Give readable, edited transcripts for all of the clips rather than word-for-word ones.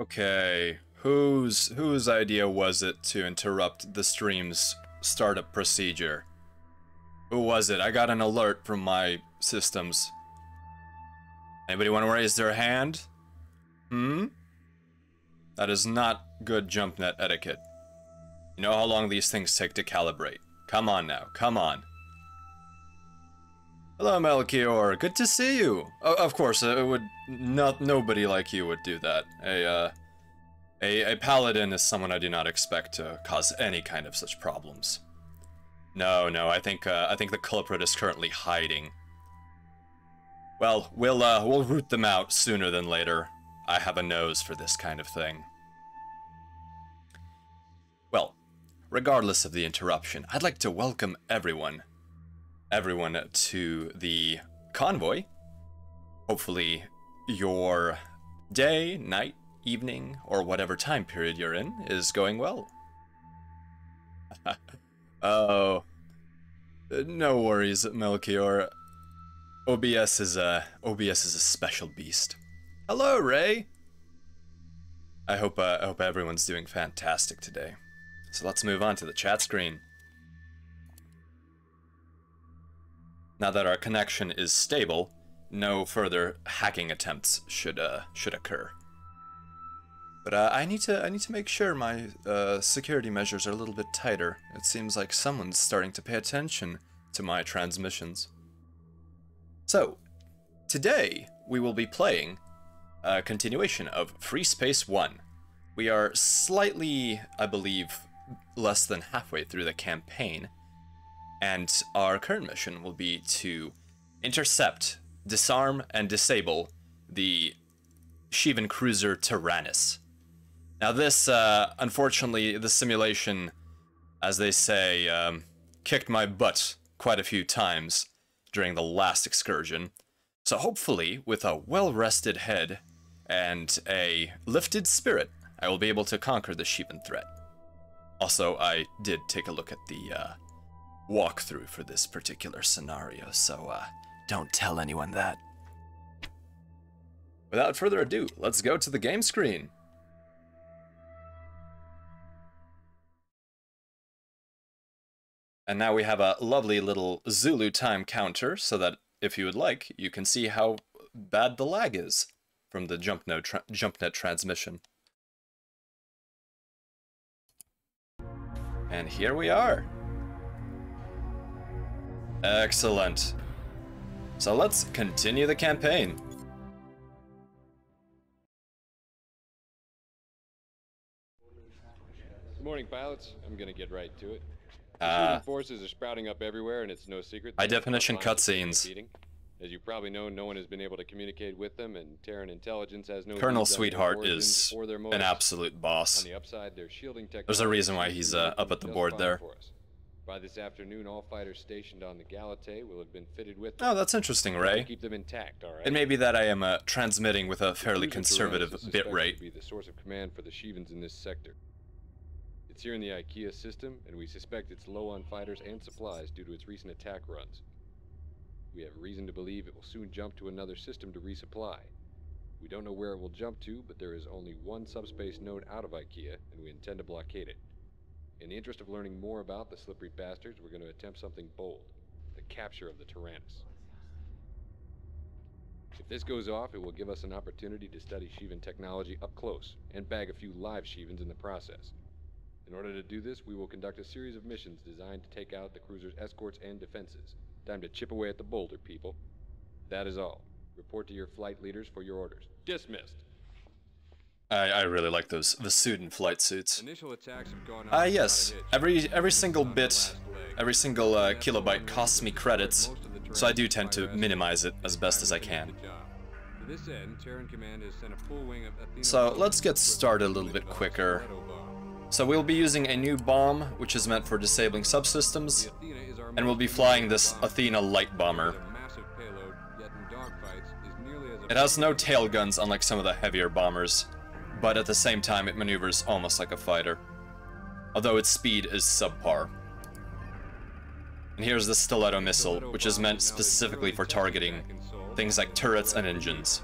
Okay, whose idea was it to interrupt the stream's startup procedure? Who was it? I got an alert from my systems. Anybody want to raise their hand? That is not good JumpNet etiquette. You know how long these things take to calibrate. Come on now, come on. Hello, MacLeod. Good to see you. Of course, it would nobody like you would do that. A paladin is someone I do not expect to cause any kind of such problems. No, I think the culprit is currently hiding. Well, we'll root them out sooner than later. I have a nose for this kind of thing. Well, regardless of the interruption, I'd like to welcome everyone to the convoy. Hopefully your day, night, evening, or whatever time period you're in is going well. Oh, no worries, MacLeod. OBS is a special beast. Hello, Ray. I hope everyone's doing fantastic today. So let's move on to the chat screen. Now that our connection is stable, no further hacking attempts should occur. But I need to make sure my security measures are a little bit tighter. It seems like someone's starting to pay attention to my transmissions. So, today we will be playing a continuation of Freespace 1. We are slightly, I believe, less than halfway through the campaign, and our current mission will be to intercept, disarm, and disable the Shivan cruiser Tyrannus. Now this, unfortunately, the simulation, as they say, kicked my butt quite a few times during the last excursion. So hopefully, with a well-rested head and a lifted spirit, I will be able to conquer the Shivan threat. Also, I did take a look at the walkthrough for this particular scenario, so don't tell anyone that. Without further ado, let's go to the game screen. And now we have a lovely little Zulu time counter, so that if you would like, you can see how bad the lag is from the JumpNet transmission. And here we are. Excellent. So let's continue the campaign. Good morning, pilots. I'm gonna get right to it. Shooting forces are sprouting up everywhere, and it's no secret. High definition cutscenes. As you probably know, no one has been able to communicate with them, and Terran intelligence has no. Colonel Sweetheart is an absolute boss. On the upside, their shielding technology. There's a reason why he's up at the board there. By this afternoon, all fighters stationed on the Galate will have been fitted with. Oh, that's interesting, Ray. Keep them intact, all right? It may be that I am transmitting with a fairly conservative bit rate. Be the source of command for the Shivans in this sector. It's here in the IKEA system, and we suspect it's low on fighters and supplies due to its recent attack runs. We have reason to believe it will soon jump to another system to resupply. We don't know where it will jump to, but there is only one subspace node out of IKEA, and we intend to blockade it. In the interest of learning more about the slippery bastards, we're going to attempt something bold: the capture of the Tyrannus. If this goes off, it will give us an opportunity to study Shivan technology up close, and bag a few live Shivans in the process. In order to do this, we will conduct a series of missions designed to take out the cruiser's escorts and defenses. Time to chip away at the boulder, people. That is all. Report to your flight leaders for your orders. Dismissed. I really like those Vasudin flight suits. Initial attacks have gone on. Yes. Every single bit, every single kilobyte costs me credits, so I do tend to minimize it as best as I can. To this end, Terran Command has sent a full wing of Athena. So let's get started a little bit quicker. So we'll be using a new bomb, which is meant for disabling subsystems, and we'll be flying this Athena light bomber. It has no tail guns, unlike some of the heavier bombers, but at the same time it maneuvers almost like a fighter, although its speed is subpar. And here's the stiletto missile, which is meant specifically for targeting things like turrets and engines.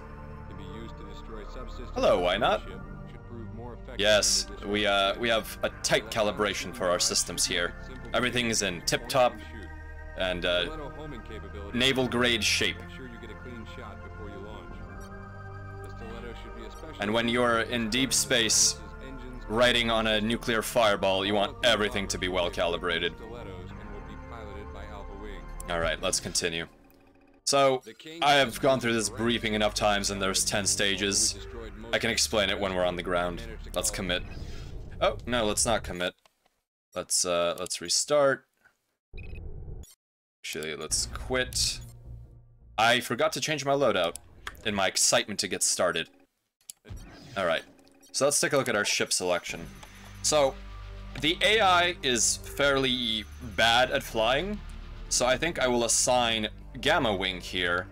Hello, why not? Yes, we have a tight calibration for our systems here. Everything is in tip-top and naval-grade shape. And when you're in deep space, riding on a nuclear fireball, you want everything to be well calibrated. Alright, let's continue. So, I have gone through this briefing enough times and there's 10 stages. I can explain it when we're on the ground. Let's commit. Oh, no, let's not commit. Let's restart. Actually, let's quit. I forgot to change my loadout in my excitement to get started. Alright, so let's take a look at our ship selection. So, the AI is fairly bad at flying, so I think I will assign Gamma Wing here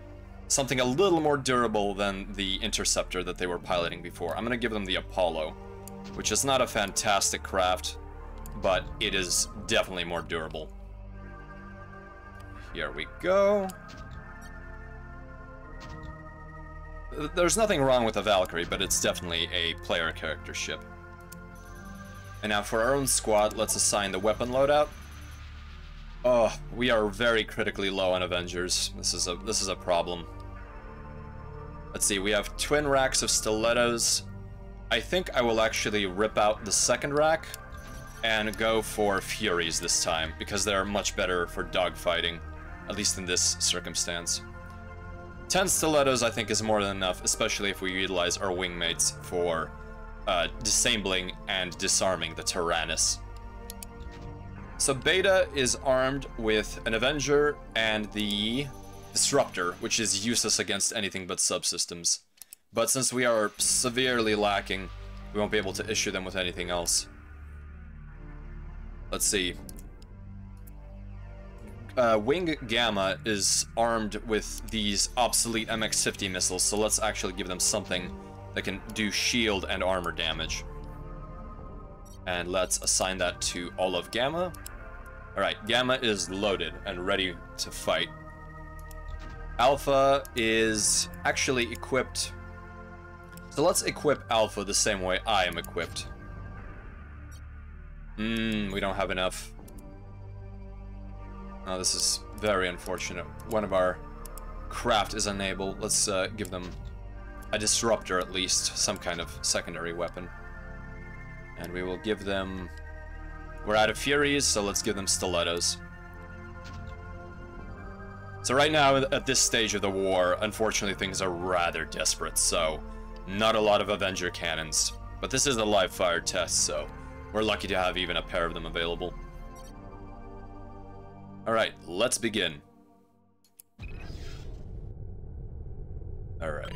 something a little more durable than the Interceptor that they were piloting before. I'm gonna give them the Apollo, which is not a fantastic craft, but it is definitely more durable. Here we go. There's nothing wrong with the Valkyrie, but it's definitely a player character ship. And now for our own squad, let's assign the weapon loadout. Oh, we are very critically low on Avengers. This is a problem. Let's see, we have twin racks of stilettos. I think I will actually rip out the second rack and go for Furies this time, because they're much better for dogfighting, at least in this circumstance. 10 stilettos I think is more than enough, especially if we utilize our wingmates for disabling and disarming the Tyrannus. So Beta is armed with an Avenger and the Disruptor, which is useless against anything but subsystems. But since we are severely lacking, we won't be able to issue them with anything else. Let's see. Wing Gamma is armed with these obsolete MX-50 missiles, so let's actually give them something that can do shield and armor damage. And let's assign that to all of Gamma. Alright, Gamma is loaded and ready to fight. Alpha is actually equipped. So let's equip Alpha the same way I am equipped. We don't have enough. Oh, this is very unfortunate. One of our craft is unable. Let's give them a disruptor at least, some kind of secondary weapon. And we will give them... We're out of Furies, so let's give them stilettos. So right now, at this stage of the war, unfortunately things are rather desperate, so not a lot of Avenger cannons. But this is a live fire test, so we're lucky to have even a pair of them available. Alright, let's begin. Alright.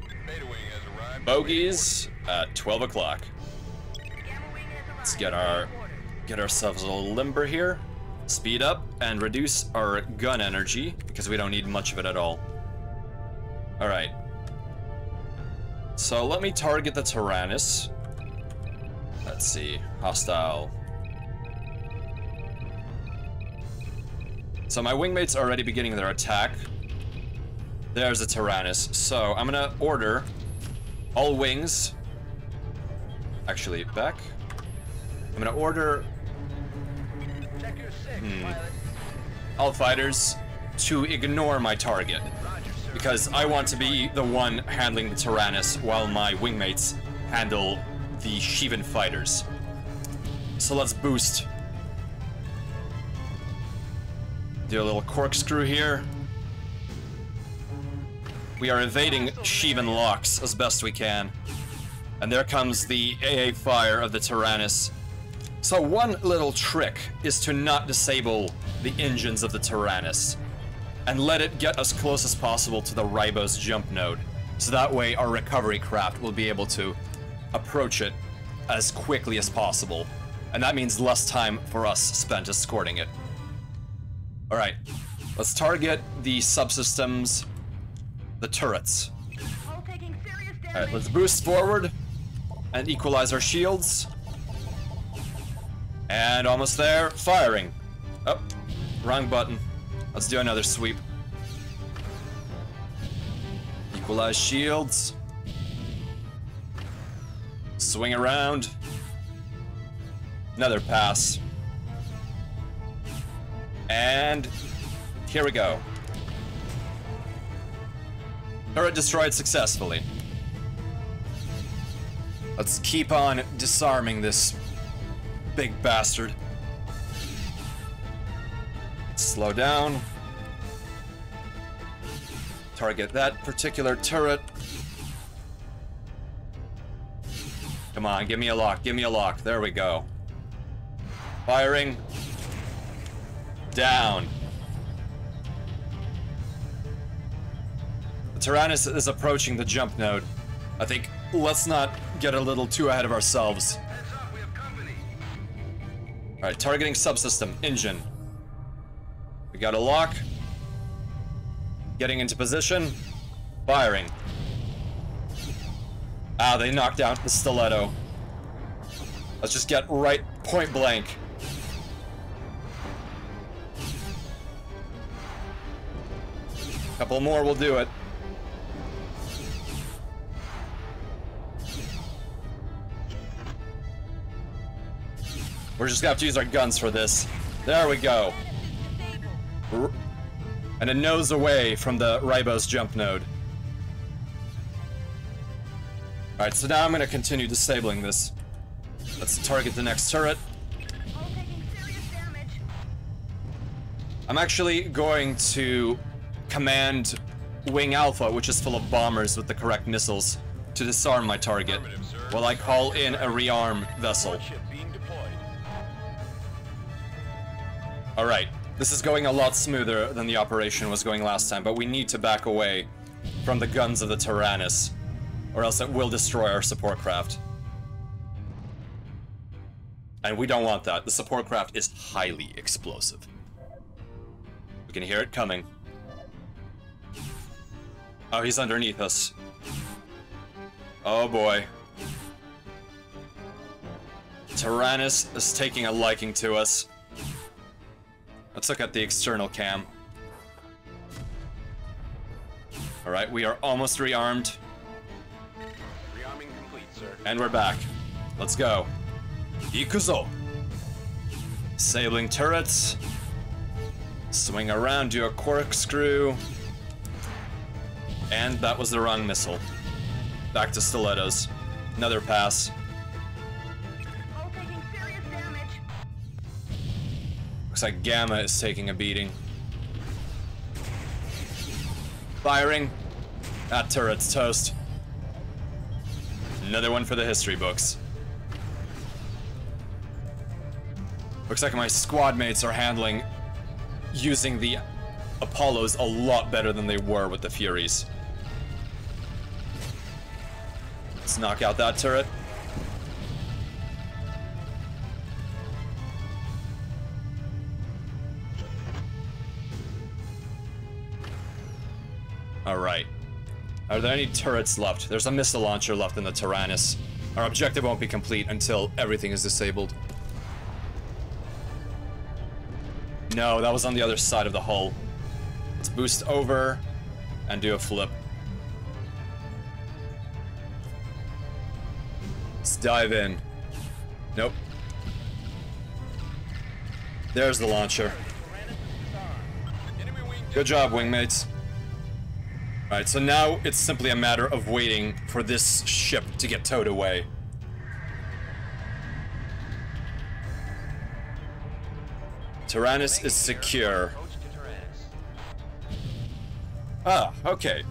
Bogies at 12 o'clock. Let's get ourselves a little limber here. Speed up and reduce our gun energy, because we don't need much of it at all. Alright. So let me target the Tyrannus. Let's see. Hostile. So my wingmates are already beginning their attack. There's a Tyrannus. So I'm gonna order all wings. Actually, back. I'm gonna order all fighters to ignore my target, because I want to be the one handling the Tyrannus while my wingmates handle the Shivan fighters. So let's boost. Do a little corkscrew here. We are evading Shivan locks as best we can. And there comes the AA fire of the Tyrannus. So one little trick is to not disable the engines of the Tyrannus, and let it get as close as possible to the Ribos jump node. So that way our recovery craft will be able to approach it as quickly as possible. And that means less time for us spent escorting it. Alright, let's target the subsystems, the turrets. Alright, let's boost forward and equalize our shields. And almost there, firing. Oh, wrong button. Let's do another sweep. Equalize shields. Swing around. Another pass. And here we go. Turret destroyed successfully. Let's keep on disarming this big bastard. Slow down. Target that particular turret. Come on, give me a lock, give me a lock. There we go. Firing. Down. The Tyrannus is approaching the jump node. I think let's not get a little too ahead of ourselves. Alright, targeting subsystem, engine. We got a lock. Getting into position. Firing. Ah, they knocked out the stiletto. Let's just get right point blank. Couple more will do it. We're just gonna have to use our guns for this. There we go. And a nose away from the Ribos jump node. Alright, so now I'm gonna continue disabling this. Let's target the next turret. I'm actually going to command Wing Alpha, which is full of bombers with the correct missiles, to disarm my target, while I call in a rearm vessel. Alright, this is going a lot smoother than the operation was going last time, but we need to back away from the guns of the Tyrannus, or else it will destroy our support craft. And we don't want that. The support craft is highly explosive. We can hear it coming. Oh, he's underneath us. Oh boy. Tyrannus is taking a liking to us. Let's look at the external cam. Alright, we are almost rearmed. Rearming complete, sir. And we're back. Let's go. Ikuzo! Disabling turrets. Swing around, do a corkscrew. And that was the wrong missile. Back to stilettos. Another pass. All taking serious damage. Looks like Gamma is taking a beating. Firing. That turret's toast. Another one for the history books. Looks like my squad mates are handling using the Apollos a lot better than they were with the Furies. Let's knock out that turret. Alright. Are there any turrets left? There's a missile launcher left in the Tyrannus. Our objective won't be complete until everything is disabled. No, that was on the other side of the hull. Let's boost over and do a flip. Let's dive in. Nope. There's the launcher. Good job, wingmates. Alright, so now it's simply a matter of waiting for this ship to get towed away. Tyrannus is secure. Ah, okay.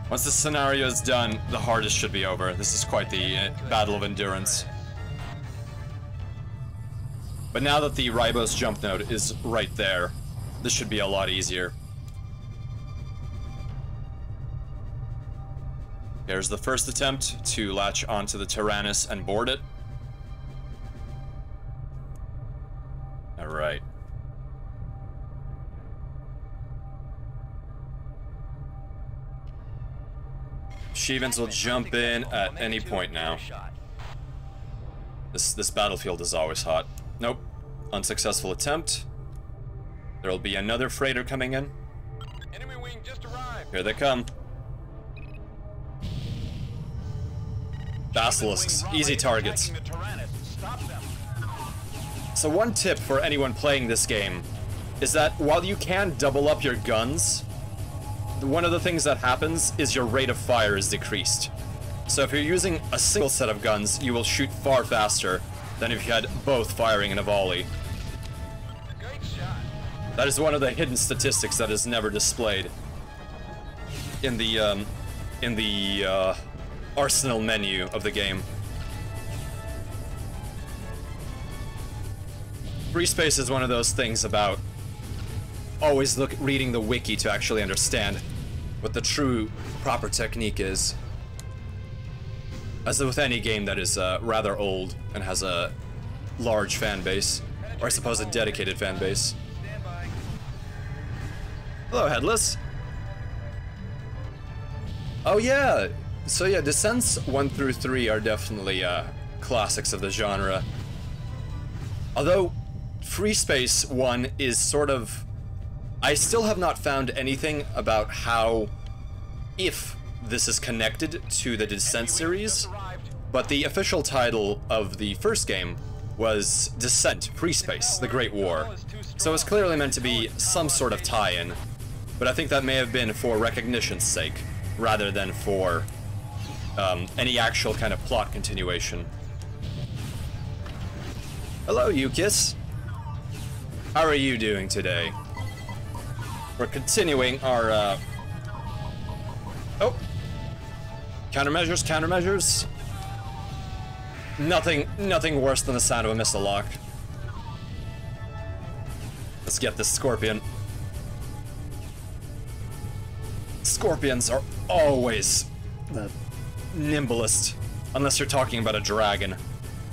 Once this scenario is done, the hardest should be over. This is quite the battle of endurance. But now that the Ribos jump node is right there, this should be a lot easier. Here's the first attempt to latch onto the Tyrannus and board it. Alright. Shivans will jump in at any point now. This battlefield is always hot. Nope. Unsuccessful attempt. There'll be another freighter coming in. Enemy wing just arrived. Here they come. Basilisks, easy targets. So one tip for anyone playing this game is that while you can double up your guns, one of the things that happens is your rate of fire is decreased. So if you're using a single set of guns, you will shoot far faster than if you had both firing in a volley. Great shot. That is one of the hidden statistics that is never displayed in the arsenal menu of the game. Freespace is one of those things about always reading the wiki to actually understand what the true proper technique is. As with any game that is rather old and has a large fan base, or I suppose a dedicated fan base. Stand by. Hello, Headless. Oh yeah, so yeah, Descents 1 through 3 are definitely classics of the genre. Although Freespace 1 is sort of... I still have not found anything about how, if this is connected to the Descent series, but the official title of the first game was Descent Freespace, The Great War. So it's clearly meant to be some sort of tie-in, but I think that may have been for recognition's sake, rather than for any actual kind of plot continuation. Hello, Yukis. How are you doing today? We're continuing our, Oh! Countermeasures, countermeasures. Nothing worse than the sound of a missile lock. Let's get this scorpion. Scorpions are always the nimblest, unless you're talking about a dragon,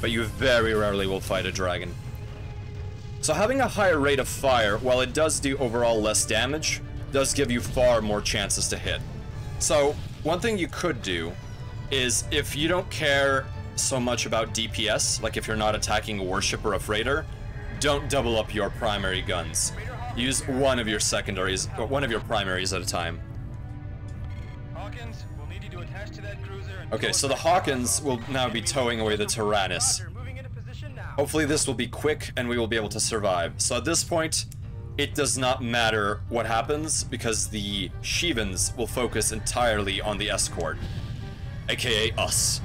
but you very rarely will fight a dragon. So having a higher rate of fire, while it does do overall less damage, does give you far more chances to hit. So one thing you could do is, if you don't care so much about DPS, like if you're not attacking a warship or a freighter, don't double up your primary guns. Use one of your secondaries, or one of your primaries at a time. Hawkins, we'll need you to attach to that cruiser and Okay, so the Hawkins will now be towing away the Tyrannus. moving into position now. Hopefully this will be quick and we will be able to survive. So at this point, it does not matter what happens, because the Shivans will focus entirely on the escort, aka us.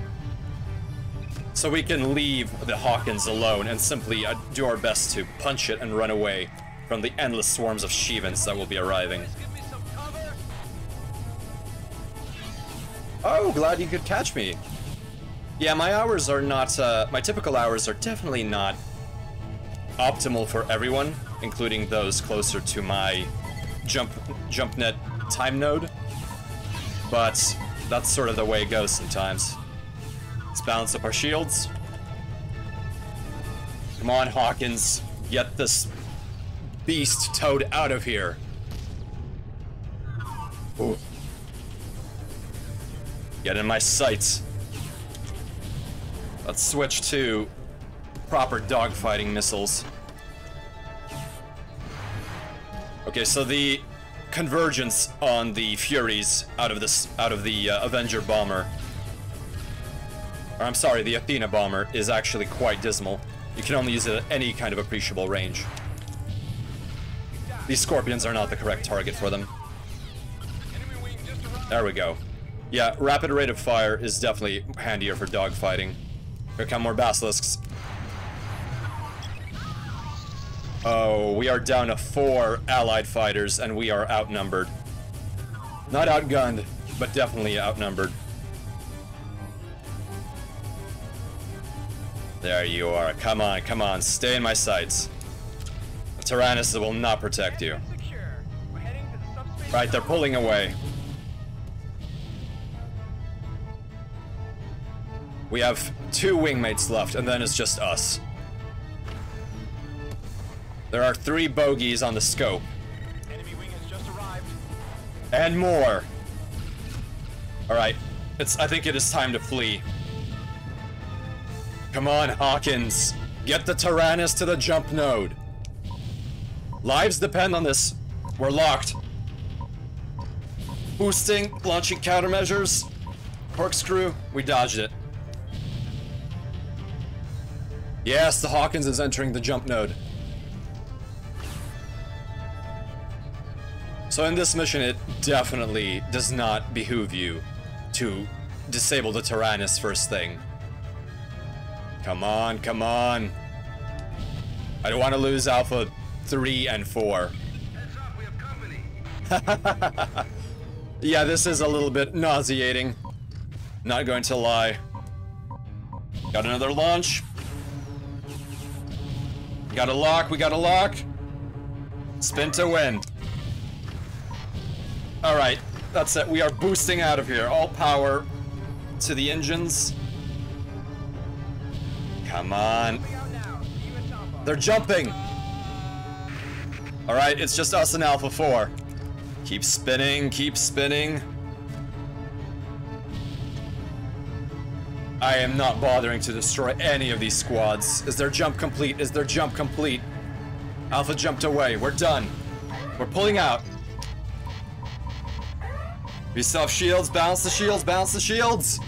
So we can leave the Hawkins alone and simply do our best to punch it and run away from the endless swarms of Shivans that will be arriving. Give me some cover. Oh, glad you could catch me. Yeah, my hours are not, my typical hours are definitely not optimal for everyone, including those closer to my JumpNet time node. But that's sort of the way it goes sometimes. Let's balance up our shields. Come on, Hawkins. Get this beast towed out of here. Ooh. Get in my sights. Let's switch to proper dogfighting missiles. Okay, so the convergence on the Furies out of the Avenger bomber, or I'm sorry, the Athena bomber, is actually quite dismal. You can only use it at any kind of appreciable range. These Scorpions are not the correct target for them. Enemy wing just arrived. There we go. Yeah, rapid rate of fire is definitely handier for dogfighting. Here come more basilisks. Oh, we are down to 4 allied fighters and we are outnumbered. Not outgunned, but definitely outnumbered. There you are. Come on, come on. Stay in my sights. The Tyrannus will not protect you. Secure. We're heading to the subspace. Right, they're pulling away. We have 2 wingmates left, and then it's just us. There are 3 bogies on the scope. Enemy wing has just arrived. And more. Alright, I think it is time to flee. Come on, Hawkins. Get the Tyrannus to the jump node. Lives depend on this. We're locked. Boosting, launching countermeasures. Corkscrew, we dodged it. Yes, the Hawkins is entering the jump node. So in this mission, it definitely does not behoove you to disable the Tyrannus first thing. Come on, come on. I don't want to lose Alpha 3 and 4. Heads up, we have company. Yeah, this is a little bit nauseating. Not going to lie. Got another launch. Got a lock, we got a lock. Spin to win. Alright, that's it. We are boosting out of here. All power to the engines. Come on. They're jumping. Alright, it's just us and Alpha 4. Keep spinning, keep spinning. I am not bothering to destroy any of these squads. Is their jump complete? Is their jump complete? Alpha jumped away. We're done. We're pulling out. We still have shields. Balance the shields. Balance the shields.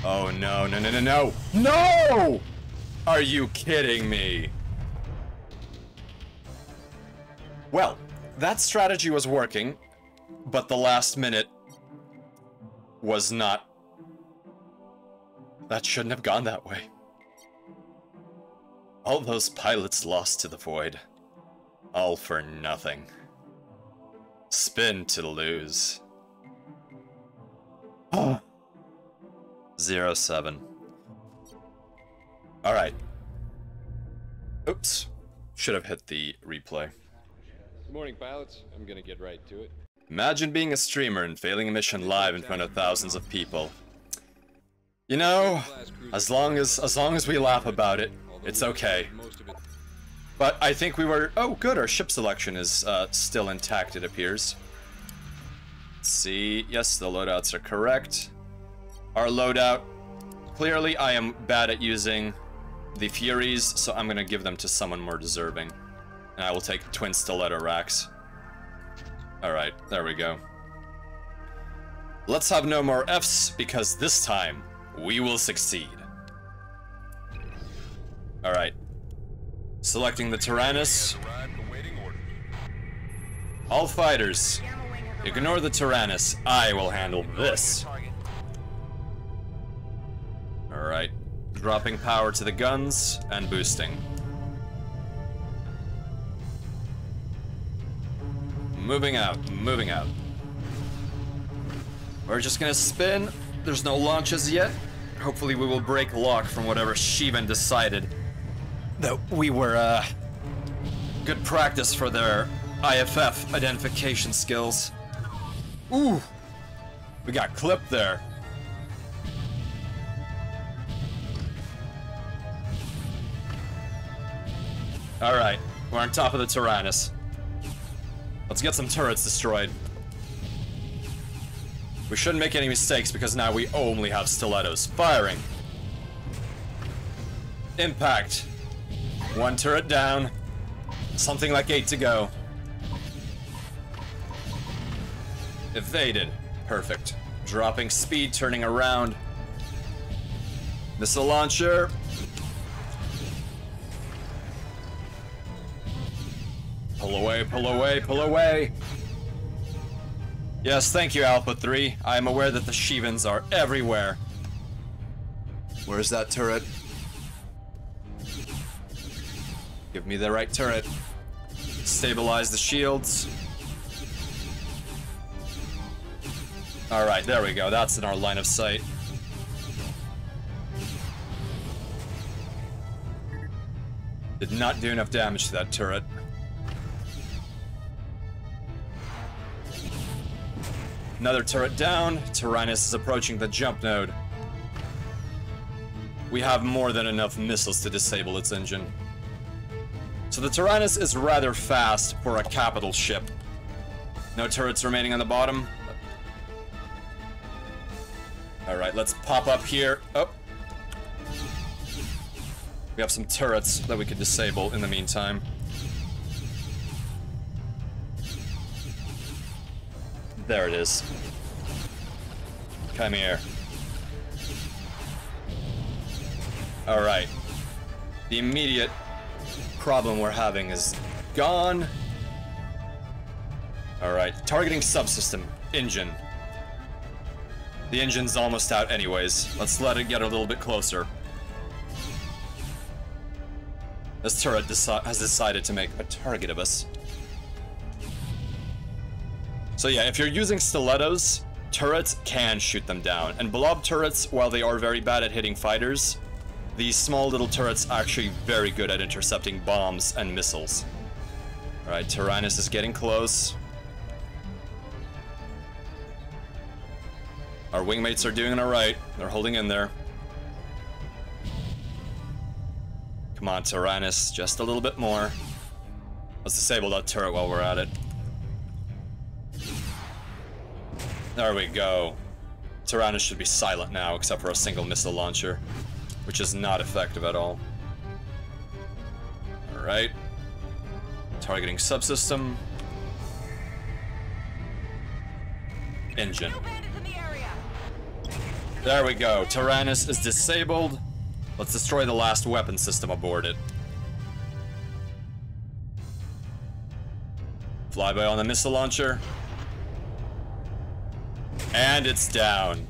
Oh, no, no, no, no, no. No! Are you kidding me? Well, that strategy was working, but the last minute was not. That shouldn't have gone that way. All those pilots lost to the void. All for nothing. Spin to lose. 0-7. Alright. Oops. Should have hit the replay. Good morning, pilots. I'm gonna get right to it. Imagine being a streamer and failing a mission live in front of thousands of people. You know, as long as we laugh about it, it's okay. But I think we were... Oh, good, our ship selection is still intact, it appears. Let's see. Yes, the loadouts are correct. Our loadout... Clearly, I am bad at using the Furies, so I'm gonna give them to someone more deserving. And I will take twin stiletto racks. Alright, there we go. Let's have no more Fs, because this time, we will succeed. Alright. Selecting the Tyrannus. All fighters, ignore the Tyrannus. I will handle this. Alright. Dropping power to the guns and boosting. Moving out, moving out. We're just gonna spin. There's no launches yet. Hopefully we will break lock from whatever Shivan decided that we were, good practice for their IFF identification skills. Ooh! We got clipped there. Alright, we're on top of the Tyrannus. Let's get some turrets destroyed. We shouldn't make any mistakes because now we only have stilettos. Firing. Impact. One turret down. Something like 8 to go. Evaded. Perfect. Dropping speed, turning around. Missile launcher. Pull away, pull away, pull away. Yes, thank you, Alpha 3. I am aware that the Shivans are everywhere. Where's that turret? Give me the right turret. Stabilize the shields. Alright, there we go. That's in our line of sight. Did not do enough damage to that turret. Another turret down. Tyrannus is approaching the jump node. We have more than enough missiles to disable its engine. So the Tyrannus is rather fast for a capital ship. No turrets remaining on the bottom. Alright, let's pop up here. Oh. We have some turrets that we could disable in the meantime. There it is. Come here. Alright. The immediate problem we're having is gone. Alright, targeting subsystem. Engine. The engine's almost out anyways. Let's let it get a little bit closer. This turret has decided to make a target of us. So yeah, if you're using stilettos, turrets can shoot them down. And blob turrets, while they are very bad at hitting fighters, these small little turrets are actually very good at intercepting bombs and missiles. Alright, Tyrannus is getting close. Our wingmates are doing alright. They're holding in there. Come on, Tyrannus, just a little bit more. Let's disable that turret while we're at it. There we go. Tyrannus should be silent now, except for a single missile launcher, which is not effective at all. Alright. Targeting subsystem. Engine. There we go. Tyrannus is disabled. Let's destroy the last weapon system aboard it. Flyby on the missile launcher. And it's down.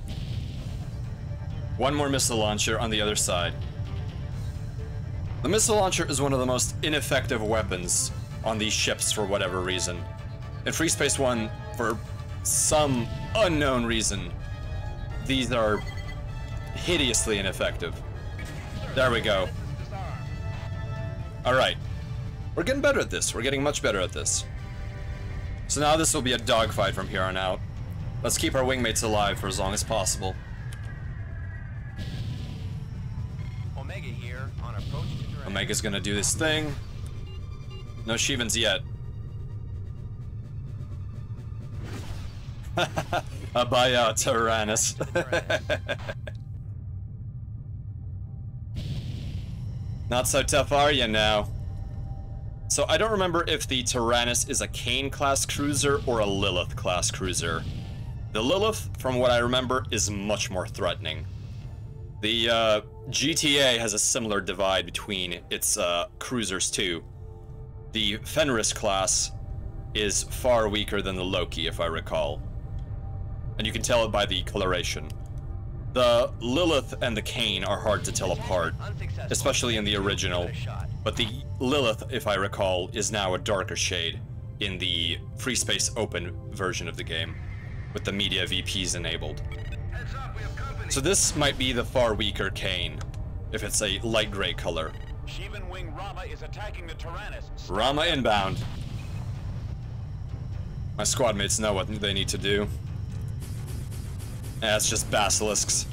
One more missile launcher on the other side. The missile launcher is one of the most ineffective weapons on these ships for whatever reason. In Freespace 1, for some unknown reason, these are hideously ineffective. There we go. Alright. We're getting better at this. We're getting much better at this. So now this will be a dogfight from here on out. Let's keep our wingmates alive for as long as possible. Omega here on approach to Tyrannus. Omega's gonna do this thing. No Shivans yet. Abaya Tyrannus. Not so tough are you now? So I don't remember if the Tyrannus is a Kane class cruiser or a Lilith class cruiser. The Lilith, from what I remember, is much more threatening. The GTA has a similar divide between its cruisers too. The Fenris class is far weaker than the Loki, if I recall. And you can tell it by the coloration. The Lilith and the Kane are hard to tell apart, especially in the original, but the Lilith, if I recall, is now a darker shade in the Freespace Open version of the game, with the media VPs enabled. So this might be the far weaker Kane, if it's a light gray color. Shivan Wing Rama is attacking the Tyrannus. Rama inbound. My squad mates know what they need to do. It's just basilisks.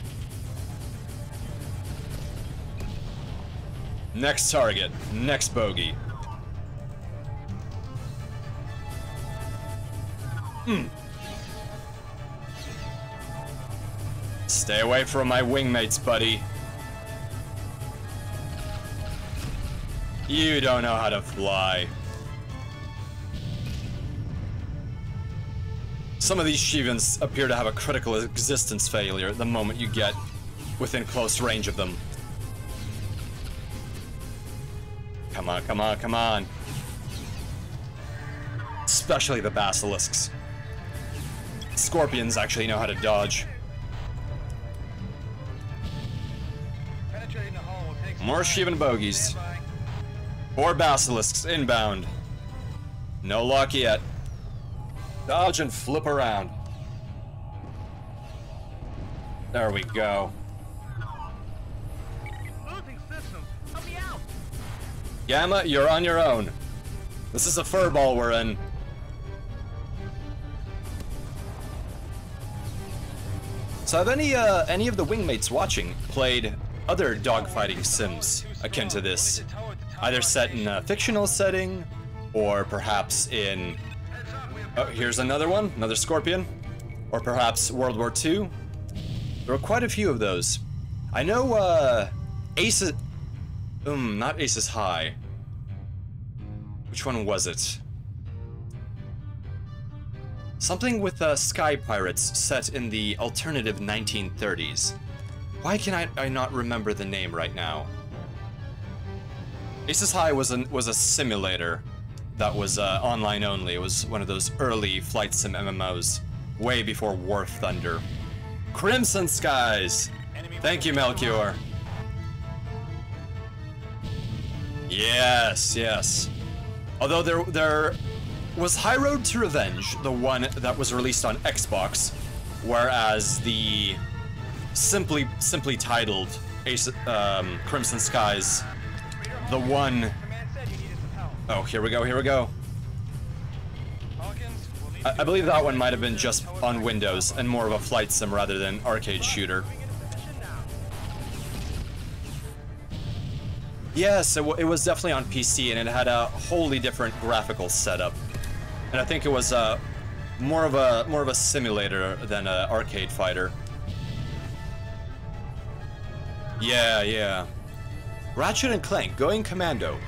Next target, next bogey. Stay away from my wingmates, buddy. You don't know how to fly. Some of these Shivans appear to have a critical existence failure the moment you get within close range of them. Come on, come on, come on. Especially the basilisks. Scorpions actually know how to dodge. Penetrating the hull will take some More time. Shivan bogeys. Stand by. 4 basilisks inbound. No luck yet. Dodge and flip around. There we go. Losing systems. Help me out. Gamma, you're on your own. This is a furball we're in. So have any of the wingmates watching played other dogfighting sims akin to this? Either set in a fictional setting, or perhaps in... Oh, here's another one, another Scorpion. Or perhaps World War II. There were quite a few of those. I know, Aces... not Aces High. Which one was it? Something with Sky Pirates set in the alternative 1930s. Why can I not remember the name right now? Aces High was a simulator that was online only. It was one of those early flight sim MMOs, way before War Thunder. Crimson Skies! Thank you, Melchior. Yes, yes. Although there was High Road to Revenge, the one that was released on Xbox, whereas the simply titled Crimson Skies, the one... Command said you needed some help. Oh, here we go, here we go. Hawkins, we'll need I believe that one might have been just on Windows and more of a flight sim rather than arcade shooter. Yes, it was definitely on PC, and it had a wholly different graphical setup. And I think it was more of a simulator than an arcade fighter. Yeah, yeah. Ratchet and Clank, Going Commando.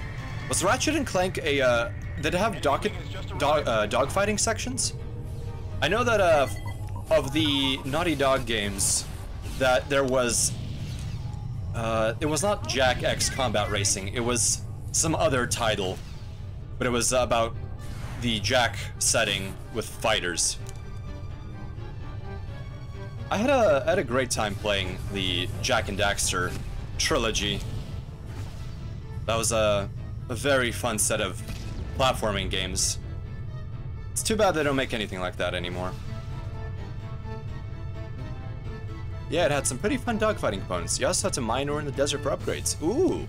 Was Ratchet and Clank a did it have dogfighting sections? I know that of the Naughty Dog games that there was it was not Jack X Combat Racing, it was some other title, but it was about the Jack setting with fighters. I had a great time playing the Jack and Daxter trilogy. That was a very fun set of platforming games. It's too bad they don't make anything like that anymore. Yeah, it had some pretty fun dogfighting components. You also had to mine ore in the desert for upgrades. Ooh!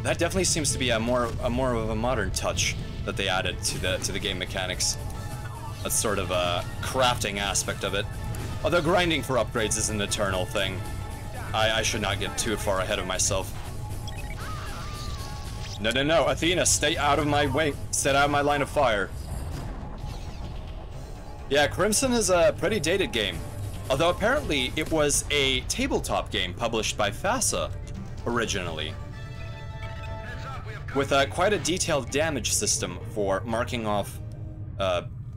That definitely seems to be a more of a modern touch that they added to the game mechanics. That's sort of a crafting aspect of it. Although grinding for upgrades is an eternal thing. I should not get too far ahead of myself. No, no, no, Athena, stay out of my way. Stay out of my line of fire. Yeah, Crimson is a pretty dated game. Although apparently it was a tabletop game published by FASA originally, with quite a detailed damage system for marking off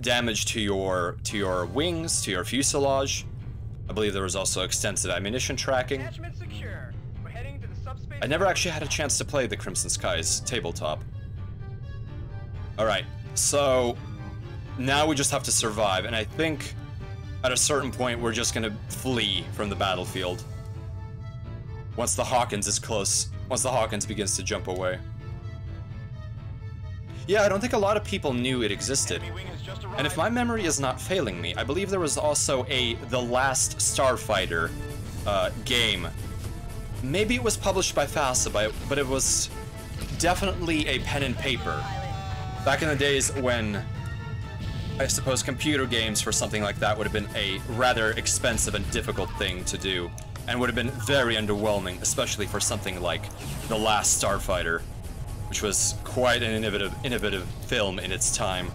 damage to your wings, to your fuselage. I believe there was also extensive ammunition tracking. Attachment secure. We're heading to the subspace. I never actually had a chance to play the Crimson Skies tabletop. Alright, so now we just have to survive, and I think at a certain point we're just gonna flee from the battlefield. Once the Hawkins is close, once the Hawkins begins to jump away. Yeah, I don't think a lot of people knew it existed. Enemy wing has just arrived. And if my memory is not failing me, I believe there was also The Last Starfighter game. Maybe it was published by FASA, but it was definitely a pen and paper. Back in the days when I suppose computer games for something like that would have been a rather expensive and difficult thing to do, and would have been very underwhelming, especially for something like The Last Starfighter, which was quite an innovative film in its time.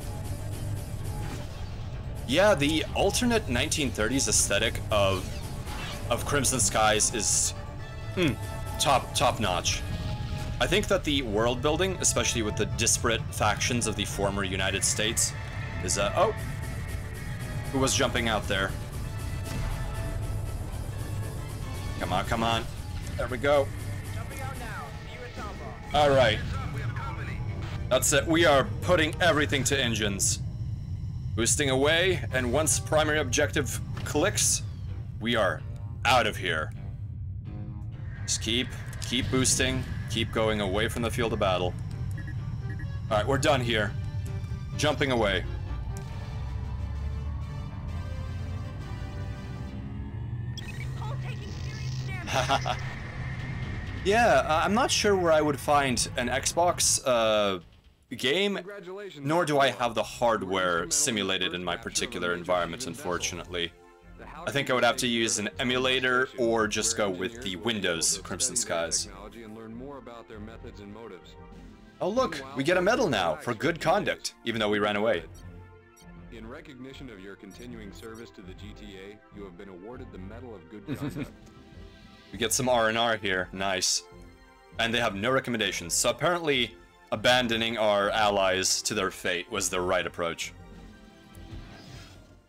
Yeah, the alternate 1930s aesthetic of Crimson Skies is top notch. I think that the world building, especially with the disparate factions of the former United States, is oh, who was jumping out there? Come on, come on. There we go. Jumping out now. See you at Tombo. All right. That's it. We are putting everything to engines. Boosting away, and once primary objective clicks, we are out of here. Just keep boosting, keep going away from the field of battle. All right, we're done here. Jumping away. All taking serious damage. Yeah, I'm not sure where I would find an Xbox game, Congratulations. nor do I have the hardware simulated in my particular environment, unfortunately. I think I would have to use an emulator or just go with the Windows Crimson Skies. And learn more about their methods and motives. Oh look, we get a medal now for good conduct, even though we ran away. In recognition of your continuing service to the GTA, you have been awarded the Medal of Good Conduct. We get some R&R here, nice. And they have no recommendations, so apparently abandoning our allies to their fate was the right approach.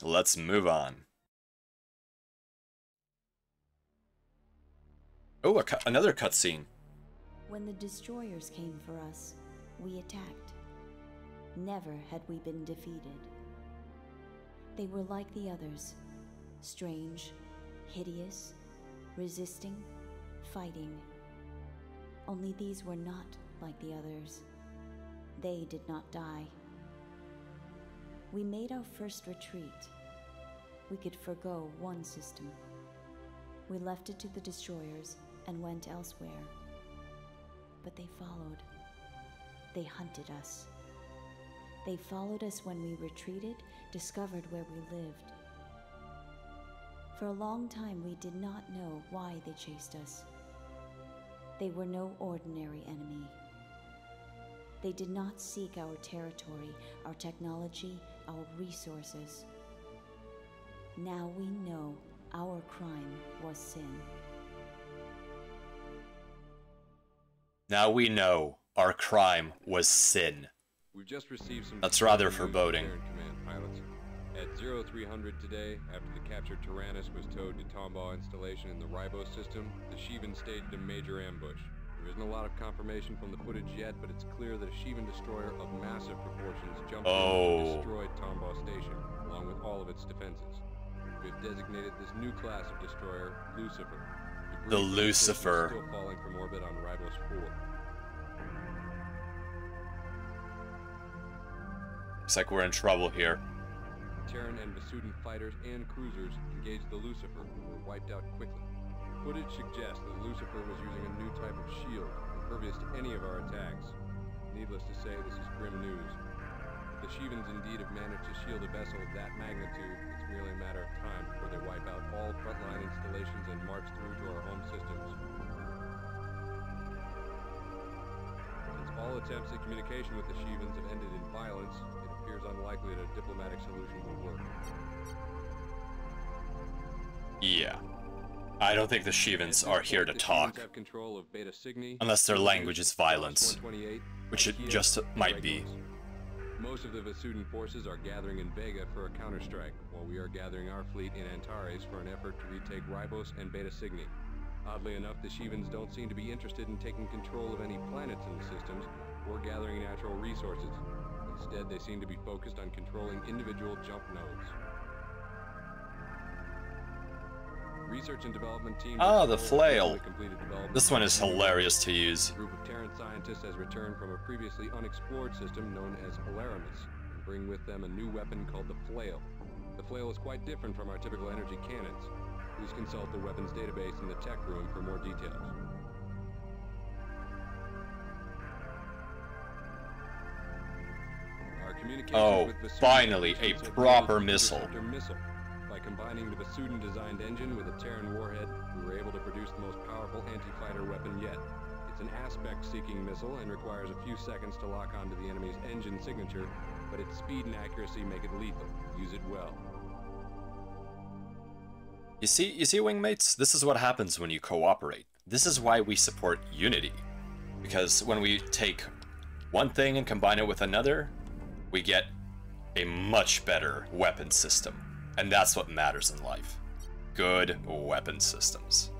Let's move on. Oh, another cutscene. When the destroyers came for us, we attacked. Never had we been defeated. They were like the others, strange, hideous, resisting, fighting. Only these were not like the others. They did not die. We made our first retreat. We could forgo one system. We left it to the destroyers and went elsewhere. But they followed. They hunted us. They followed us when we retreated, discovered where we lived. For a long time, we did not know why they chased us. They were no ordinary enemy. They did not seek our territory, our technology, our resources. Now we know our crime was sin. Now we know our crime was sin. We've just received some... That's rather news, foreboding. Terran Command pilots. At 0300 today, after the captured Tyrannus was towed to Tombaugh installation in the Ribos system, the Sheevan staged a major ambush. There isn't a lot of confirmation from the footage yet, but it's clear that a Sheevan destroyer of massive proportions jumped in and destroyed Tombaugh Station, along with all of its defenses. We've designated this new class of destroyer Lucifer. The Lucifer. Still falling from orbit on Ribos 4. Looks like we're in trouble here. Terran and Vasudan fighters and cruisers engaged the Lucifer and were wiped out quickly. Footage suggests that Lucifer was using a new type of shield, impervious to any of our attacks. Needless to say, this is grim news. If the Sheevans indeed have managed to shield a vessel of that magnitude, it's merely a matter of time before they wipe out all frontline installations and march through to our home systems. Since all attempts at communication with the Sheevans have ended in violence, it appears unlikely that a diplomatic solution will work. Yeah. I don't think the Sheevans are here to talk. Have control of Beta Cygni, Unless their language is violence. Which it just might be. Most of the Vasudan forces are gathering in Vega for a counterstrike, while we are gathering our fleet in Antares for an effort to retake Ribos and Beta Cygni. Oddly enough, the Sheevans don't seem to be interested in taking control of any planets in the systems or gathering natural resources. Instead, they seem to be focused on controlling individual jump nodes. Research and development team... Ah, the flail. This one is hilarious to use. A group of Terran scientists has returned from a previously unexplored system known as Alaramis, and bring with them a new weapon called the flail. The flail is quite different from our typical energy cannons. Please consult the weapons database in the tech room for more details. Our communications with Vasudan finally, a have proper yielded missile. missile. By combining the Vasudan-designed engine with a Terran warhead, we were able to produce the most powerful anti-fighter weapon yet. It's an aspect-seeking missile and requires a few seconds to lock onto the enemy's engine signature, but its speed and accuracy make it lethal. Use it well. You see, wingmates? This is what happens when you cooperate. This is why we support unity. Because when we take one thing and combine it with another, we get a much better weapon system. And that's what matters in life. Good weapon systems.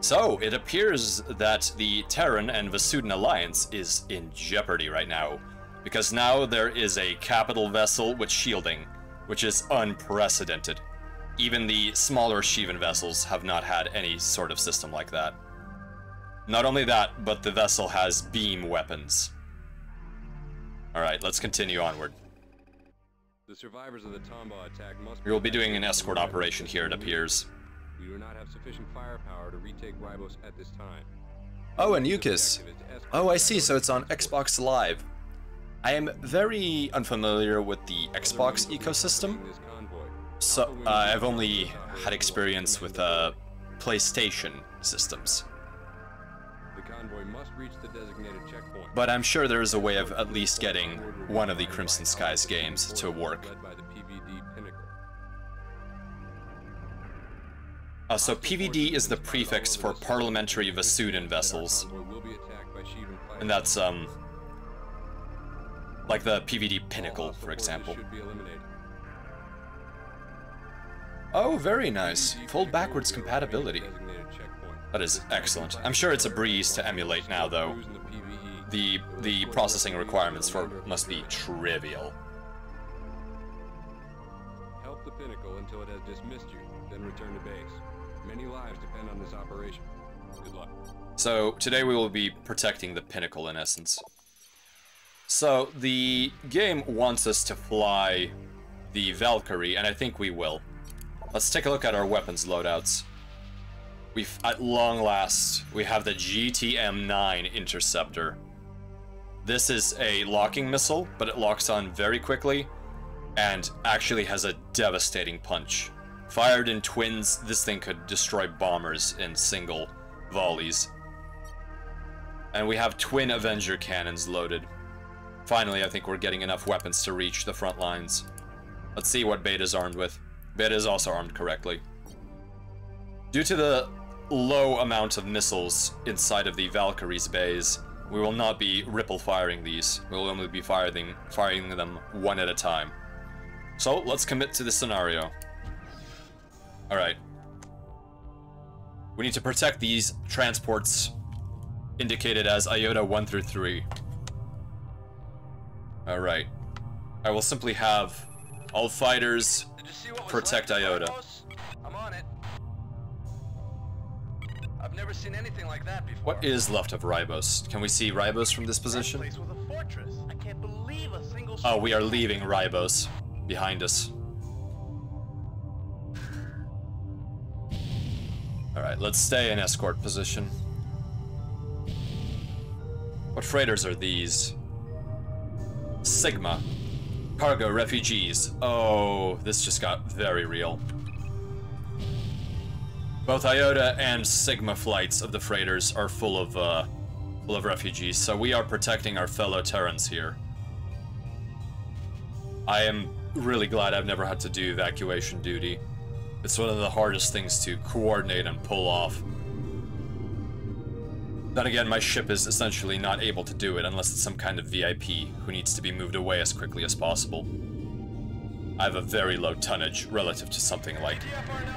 So, it appears that the Terran and Vasudan alliance is in jeopardy right now. Because now there is a capital vessel with shielding, which is unprecedented. Even the smaller Sheevan vessels have not had any sort of system like that. Not only that, but the vessel has beam weapons. Alright, let's continue onward. The survivors of the Tombaugh attack must... We will be doing an escort operation here, it appears. We do not have sufficient firepower to retake Ribos at this time. Oh, and Yukis. Oh, I see, so it's on Xbox Live. I am very unfamiliar with the Xbox ecosystem. So, I've only had experience with PlayStation systems. The convoy must reach the designated checkpoint. But I'm sure there is a way of at least getting one of the Crimson Skies games to work. Led by the PVD Pinnacle. So PVD is the prefix for Parliamentary Vasudan vessels. And that's, like the PVD Pinnacle, for example. Oh, very nice. Full backwards compatibility. That is excellent. I'm sure it's a breeze to emulate now, though. The processing requirements for must be trivial. Help the Pinnacle until it has dismissed you, then return to base. Many lives depend on this operation. Good luck. So, today we will be protecting the Pinnacle, in essence. So, the game wants us to fly the Valkyrie, and I think we will. Let's take a look at our weapons loadouts. At long last, we have the GTM-9 Interceptor. This is a locking missile, but it locks on very quickly, and actually has a devastating punch. Fired in twins, this thing could destroy bombers in single volleys. And we have twin Avenger cannons loaded. Finally, I think we're getting enough weapons to reach the front lines. Let's see what Beta's armed with. Beta is also armed correctly. Due to the low amount of missiles inside of the Valkyrie's bays, we will not be ripple firing these. We'll only be firing them one at a time. So, let's commit to the scenario. Alright. We need to protect these transports indicated as Iota 1 through 3. Alright. I will simply have all fighters protect Iota. I'm on it. I've never seen anything like that before. What is left of Ribos? Can we see Ribos from this position? Place with a fortress. I can't believe a single. Oh, we are leaving Ribos behind us. Alright, let's stay in escort position. What freighters are these? Sigma. Cargo refugees. Oh, this just got very real. Both Iota and Sigma flights of the freighters are full of refugees, so we are protecting our fellow Terrans here. I am really glad I've never had to do evacuation duty. It's one of the hardest things to coordinate and pull off. Then again, my ship is essentially not able to do it unless it's some kind of VIP who needs to be moved away as quickly as possible. I have a very low tonnage relative to something like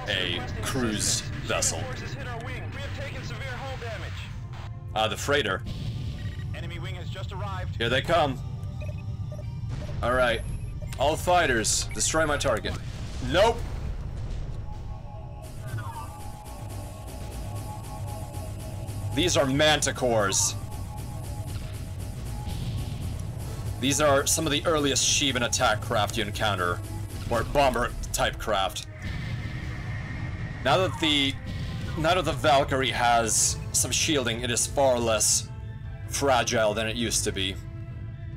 a cruise vessel. The freighter. Enemy wing has just arrived. Here they come. Alright. All fighters, destroy my target. Nope! These are manticores. These are some of the earliest Shivan attack craft you encounter, or bomber-type craft. Now that the Valkyrie has some shielding, it is far less fragile than it used to be.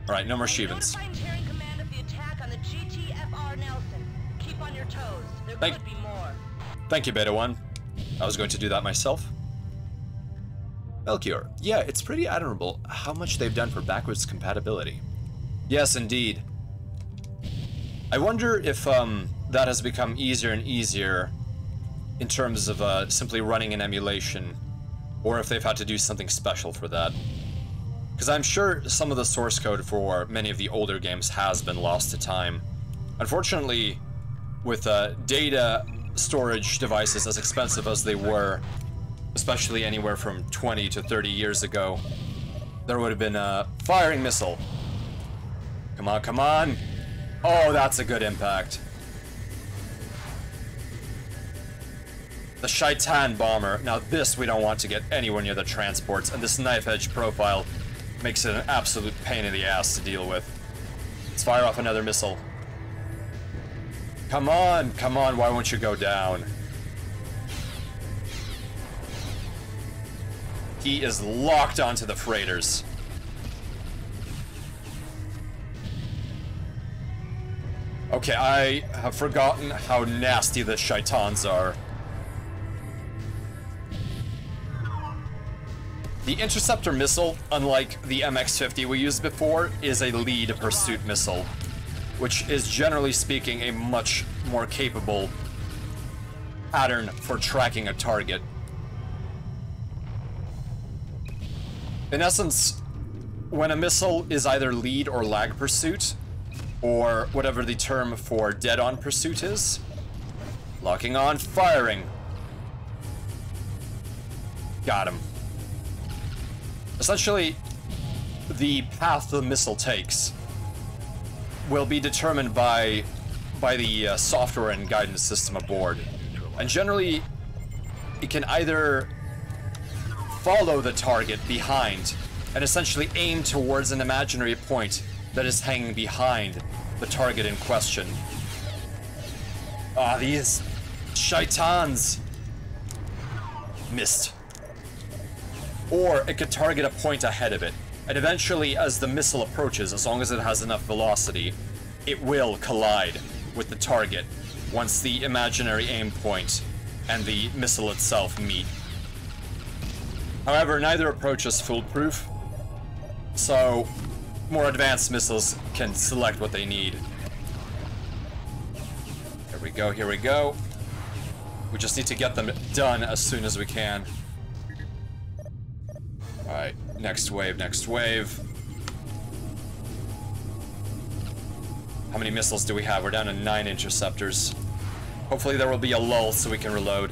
All right, no more Shivans. Notifying Terran command of the attack on the GTFR Nelson. Keep on your toes. There could be more. Thank you, Beta 1. I was going to do that myself. Melchior, yeah, it's pretty admirable how much they've done for backwards compatibility. Yes, indeed. I wonder if that has become easier and easier in terms of simply running an emulation, or if they've had to do something special for that. Because I'm sure some of the source code for many of the older games has been lost to time. Unfortunately, with data storage devices as expensive as they were, especially anywhere from 20 to 30 years ago, there would have been a firing missile. Come on, come on! Oh, that's a good impact. The Shaitan bomber. Now this we don't want to get anywhere near the transports, and this knife edge profile makes it an absolute pain in the ass to deal with. Let's fire off another missile. Come on, why won't you go down? He is locked onto the freighters. Okay, I have forgotten how nasty the Shaitans are. The Interceptor missile, unlike the MX-50 we used before, is a lead pursuit missile, which is generally speaking a much more capable pattern for tracking a target. In essence, when a missile is either lead or lag pursuit, or whatever the term for dead-on pursuit is, locking on, firing. Got him. Essentially, the path the missile takes will be determined by the software and guidance system aboard. And generally, it can either follow the target behind and essentially aim towards an imaginary point that is hanging behind the target in question. Ah, these shaitans! Missed. Or it could target a point ahead of it, and eventually as the missile approaches, as long as it has enough velocity, it will collide with the target once the imaginary aim point and the missile itself meet. However, neither approach is foolproof, so more advanced missiles can select what they need. Here we go, here we go. We just need to get them done as soon as we can. Alright, next wave, next wave. How many missiles do we have? We're down to 9 interceptors. Hopefully there will be a lull so we can reload.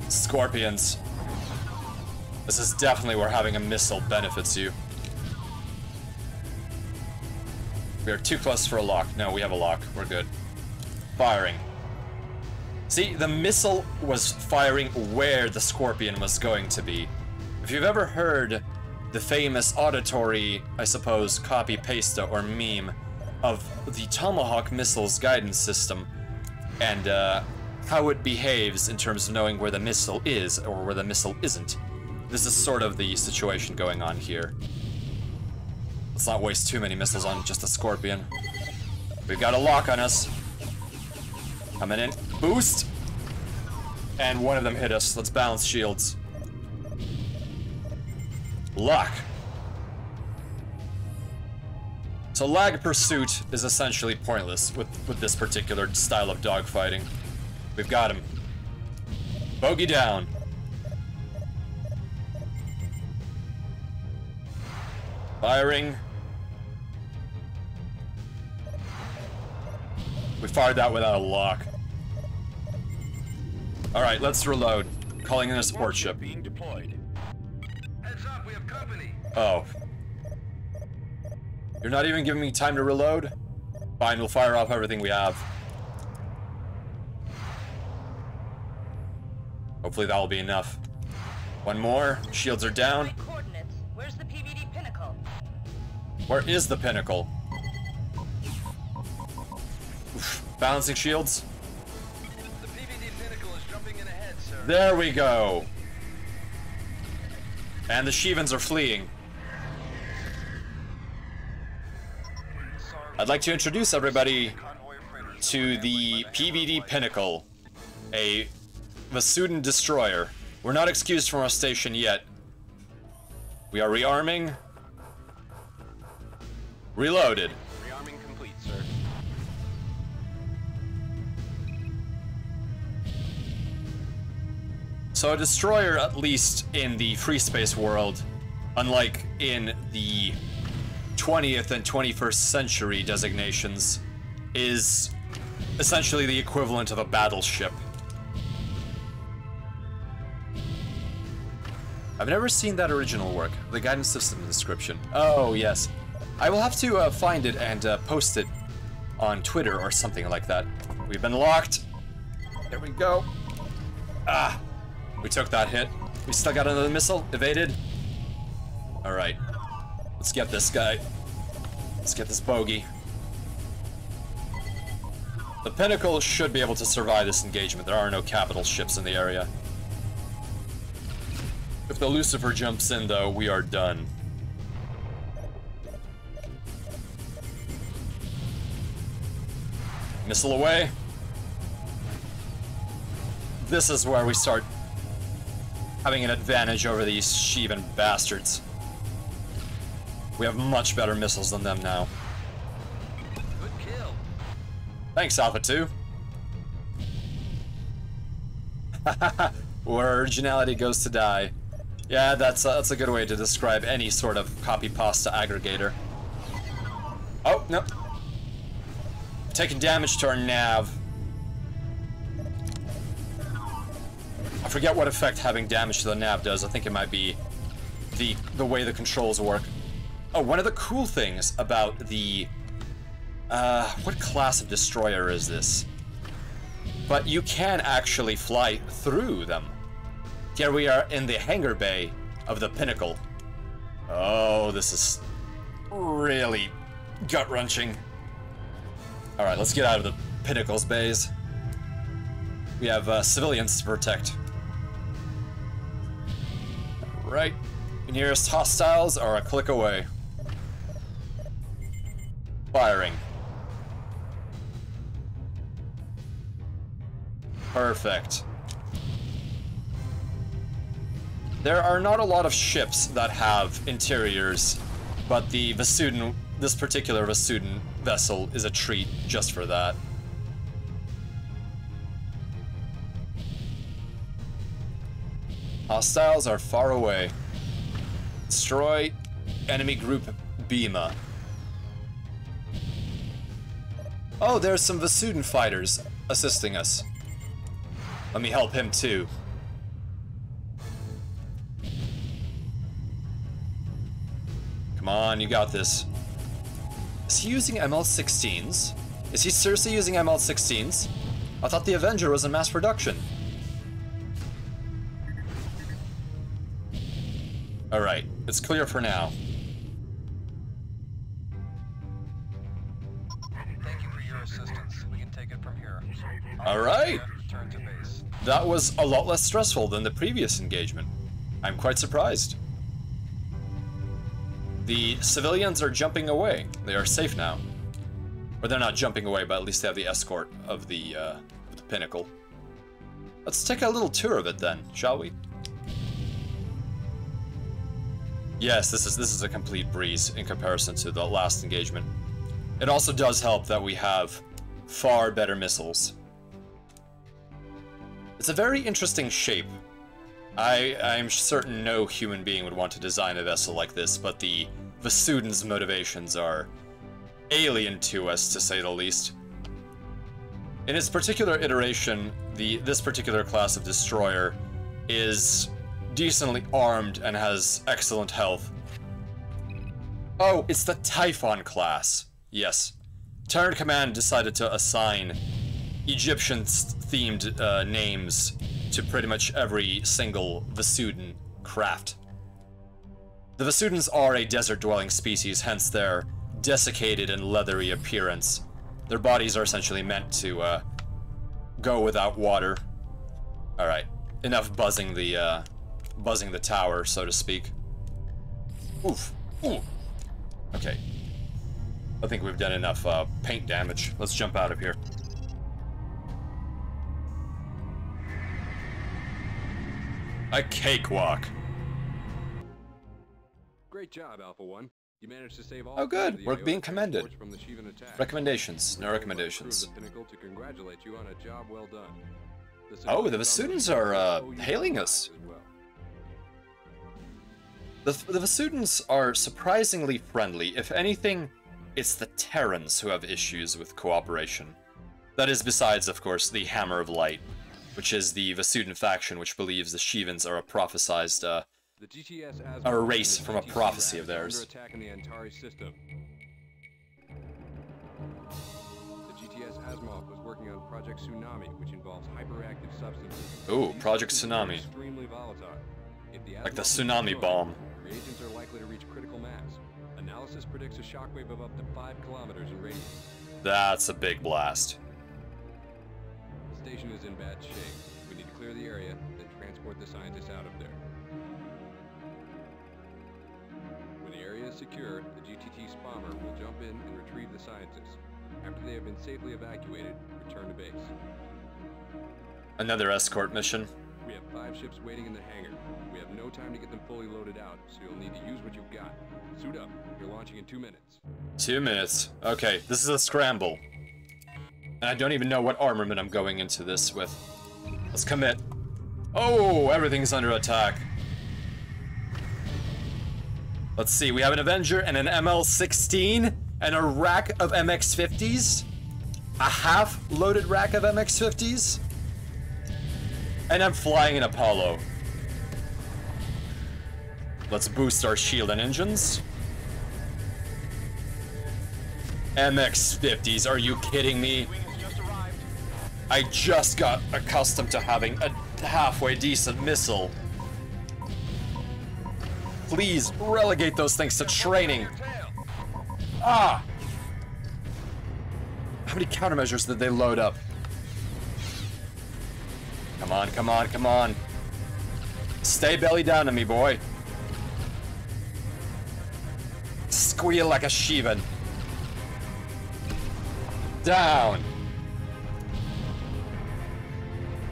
Scorpions. This is definitely where having a missile benefits you. We are too close for a lock. No, we have a lock. We're good. Firing. See, the missile was firing where the Scorpion was going to be. If you've ever heard the famous auditory, I suppose, copy-paste or meme of the Tomahawk missile's guidance system and how it behaves in terms of knowing where the missile is or where the missile isn't, this is sort of the situation going on here. Let's not waste too many missiles on just a Scorpion. We've got a lock on us. Coming in. Boost! And one of them hit us. Let's balance shields. Lock. So lag pursuit is essentially pointless with this particular style of dogfighting. We've got him. Bogey down. Firing. We fired that without a lock. Alright, let's reload. Calling in a support ship. Being deployed. Heads up, we have company. Oh. You're not even giving me time to reload? Fine, we'll fire off everything we have. Hopefully that'll be enough. One more. Shields are down. Coordinates. Where's the PVD pinnacle? Where is the pinnacle? Oof. Balancing shields. The PVD pinnacle is jumping in ahead, sir. There we go. And the Shivans are fleeing. I'd like to introduce everybody to the PVD Pinnacle, a Vasudan destroyer. We're not excused from our station yet. We are rearming. Reloaded. Rearming complete, sir. So a destroyer, at least in the Freespace world, unlike in the 20th and 21st century designations, is essentially the equivalent of a battleship. I've never seen that original work, the guidance system description. Oh, yes. I will have to find it and post it on Twitter or something like that. We've been locked. There we go. Ah, we took that hit. We still got another missile. Evaded. All right. Let's get this guy. Let's get this bogey. The Pinnacle should be able to survive this engagement. There are no capital ships in the area. If the Lucifer jumps in, though, we are done. Missile away. This is where we start having an advantage over these Shivan bastards. We have much better missiles than them now. Good kill. Thanks, Alpha 2. Where originality goes to die. Yeah, that's a good way to describe any sort of copy-pasta aggregator. Oh, no. Taking damage to our nav. forget what effect having damage to the nav does. I think it might be the way the controls work. Oh, one of the cool things about the... what class of destroyer is this? But you can actually fly through them. Here we are in the hangar bay of the Pinnacle. Oh, this is really gut-wrenching. Alright, let's get out of the Pinnacle's bays. We have civilians to protect. Right. Nearest hostiles are a click away. Firing. Perfect. There are not a lot of ships that have interiors, but the Vasuden, this particular Vasuden vessel is a treat just for that. Hostiles are far away. Destroy enemy group Bima. Oh, there's some Vasuden fighters assisting us. Let me help him too. Come on, you got this. Is he using ML-16s? Is he seriously using ML-16s? I thought the Avenger was in mass production. Alright, it's clear for now. Thank you for your assistance. We can take it from here. Alright! Return to base. That was a lot less stressful than the previous engagement. I'm quite surprised. The civilians are jumping away. They are safe now. Or they're not jumping away, but at least they have the escort of the Pinnacle. Let's take a little tour of it then, shall we? Yes, this is a complete breeze in comparison to the last engagement. It also does help that we have far better missiles. It's a very interesting shape. I'm certain no human being would want to design a vessel like this, but the Vasuden's motivations are alien to us, to say the least. In its particular iteration, this particular class of destroyer is decently armed and has excellent health. Oh, it's the Typhon class. Yes. Terran Command decided to assign Egyptian-themed names to pretty much every single Vasuden craft. The Vasudens are a desert-dwelling species, hence their desiccated and leathery appearance. Their bodies are essentially meant to go without water. Alright, enough buzzing the tower, so to speak. Oof. Ooh. Okay. I think we've done enough paint damage. Let's jump out of here. A cakewalk. Great job, Alpha 1. You managed to save all. Oh good, we're being commended. From the Shivan attack. Recommendations, no recommendations. The Pinnacle to congratulate you on a job well done. Oh, the Vasudens are hailing us. The Vasudens are surprisingly friendly. If anything, it's the Terrans who have issues with cooperation. That is besides, of course, the Hammer of Light, which is the Vasuden faction which believes the Shivans are a prophesized, a race from a prophecy of theirs. The GTS Asimov was working on Project Tsunami, which involves hyperactive substances. Ooh, Project Tsunami. Extremely volatile. Like the tsunami bomb. Reagents are likely to reach critical mass. Analysis predicts a shockwave of up to 5 kilometers in radius. That's a big blast. The station is in bad shape. We need to clear the area, then transport the scientists out of there. When the area is secure, the GTT bomber will jump in and retrieve the scientists. After they have been safely evacuated, return to base. Another escort mission. We have 5 ships waiting in the hangar. We have no time to get them fully loaded out, so you'll need to use what you've got. Suit up. You're launching in 2 minutes. 2 minutes. Okay, this is a scramble. And I don't even know what armament I'm going into this with. Let's commit. Oh, everything's under attack. Let's see, we have an Avenger and an ML-16 and a rack of MX-50s. A half-loaded rack of MX-50s. And I'm flying an Apollo. Let's boost our shield and engines. MX-50s, are you kidding me? I just got accustomed to having a halfway decent missile. Please relegate those things to training. Ah! How many countermeasures did they load up? Come on, come on, come on. Stay belly down to me, boy. Squeal like a Shivan. Down.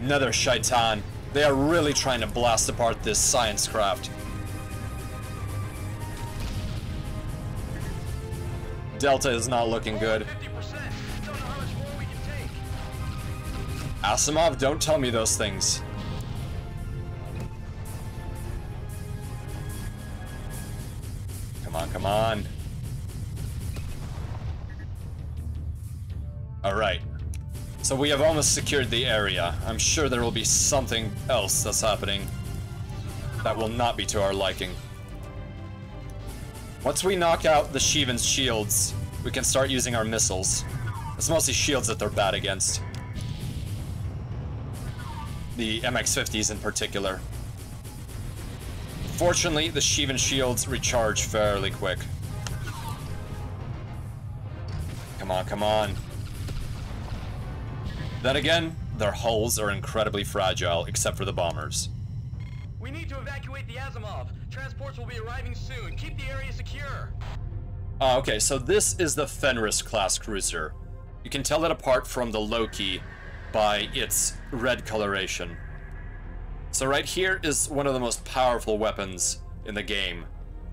Another Shaitan. They are really trying to blast apart this science craft. Delta is not looking good. Asimov, don't tell me those things. Come on, come on. Alright. So we have almost secured the area. I'm sure there will be something else that's happening that will not be to our liking. Once we knock out the Shivan's shields, we can start using our missiles. It's mostly shields that they're bad against. The MX-50s in particular. Fortunately, the Shivan shields recharge fairly quick. Come on, come on. Then again, their hulls are incredibly fragile, except for the bombers. We need to evacuate the Asimov. Transports will be arriving soon. Keep the area secure. Okay, so this is the Fenris-class cruiser. You can tell it apart from the Loki by its red coloration. So right here is one of the most powerful weapons in the game,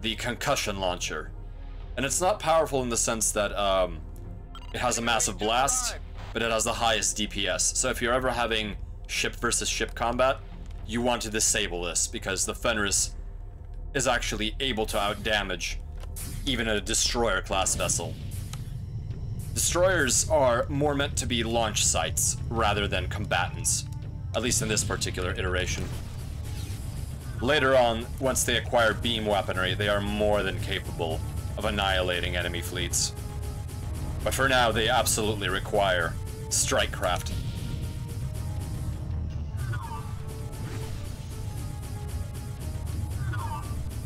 the concussion launcher. And it's not powerful in the sense that it has a massive blast, but it has the highest DPS. So if you're ever having ship versus ship combat, you want to disable this, because the Fenris is actually able to outdamage even a destroyer class vessel. Destroyers are more meant to be launch sites rather than combatants, at least in this particular iteration. Later on, once they acquire beam weaponry, they are more than capable of annihilating enemy fleets. But for now, they absolutely require strike craft.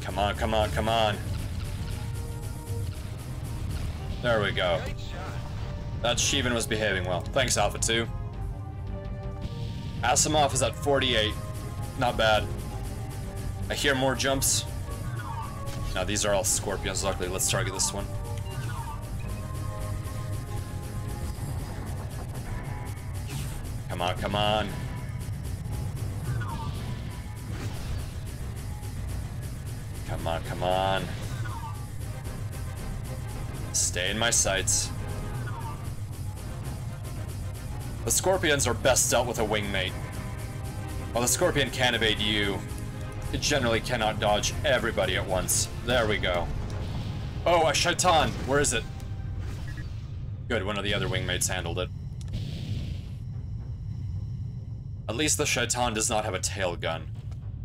Come on, come on, come on. There we go. That Shivan was behaving well. Thanks, Alpha 2. Asimov is at 48. Not bad. I hear more jumps. Now these are all Scorpions, luckily. Let's target this one. Come on, come on. Come on, come on. Stay in my sights. The Scorpions are best dealt with a wingmate. While the Scorpion can evade you, it generally cannot dodge everybody at once. There we go. Oh, a Shaitan! Where is it? Good, one of the other wingmates handled it. At least the Shaitan does not have a tail gun.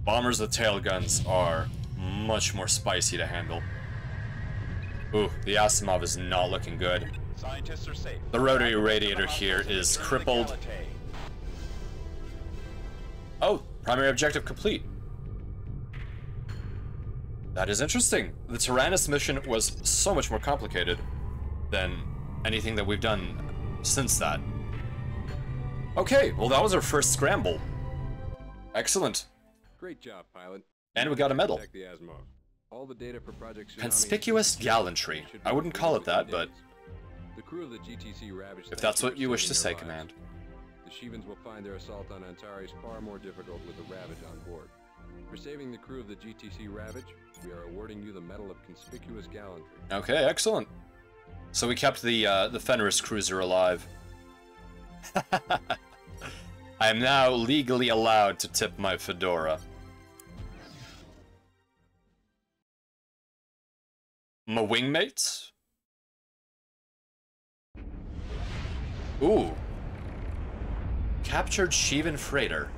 Bombers with tail guns are much more spicy to handle. Ooh, the Asimov is not looking good. Scientists are safe. The rotary radiator here is crippled. Oh, primary objective complete. That is interesting. The Tyrannus mission was so much more complicated than anything that we've done since that. Okay, well that was our first scramble. Excellent. Great job, pilot. And we got a medal. Protect the Asimov. All the data for Project Tsunami Conspicuous gallantry. I wouldn't call it that, but the crew of the GTC Ravage, if that's what you wish to say, Command. The Shivans will find their assault on Antares far more difficult with the Ravage on board. For saving the crew of the GTC Ravage, we are awarding you the Medal of Conspicuous Gallantry. Okay, excellent. So we kept the Fenris cruiser alive. I am now legally allowed to tip my fedora. My wingmates? Ooh. Captured Shivan freighter.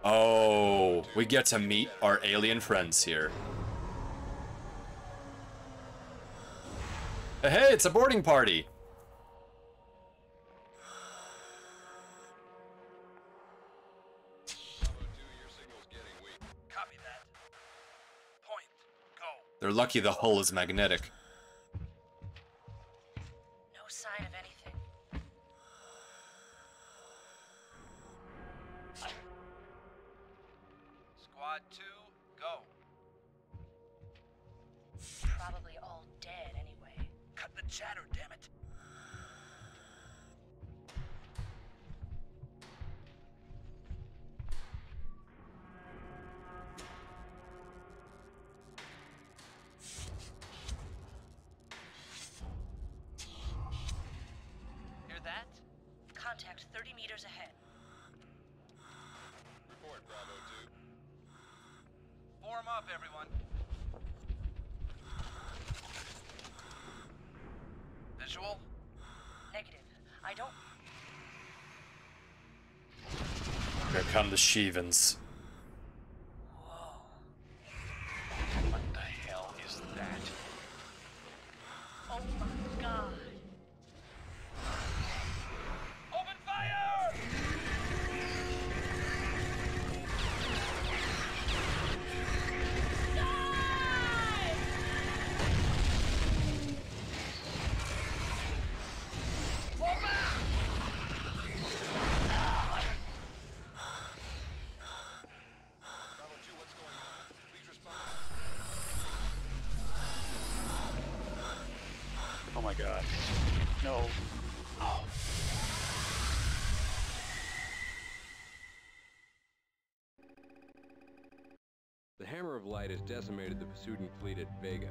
Oh, we get to meet our alien friends here. Hey, it's a boarding party. Copy that. Point. Go. They're lucky the hull is magnetic. No sign of anything. Squad 2, go. Probably all dead anyway. Cut the chatter, damn it. Hear that? Contact 30 meters ahead. Report, Bravo 2. Form up, everyone. Visual? Negative. I don't... Here come the Sheevens. What the hell is that? Oh my god. Open fire! Bravo 2, what's going on? Please respond. Oh my god. No. Oh. The Hammer of Light has decimated the Vasudan fleet at Vega.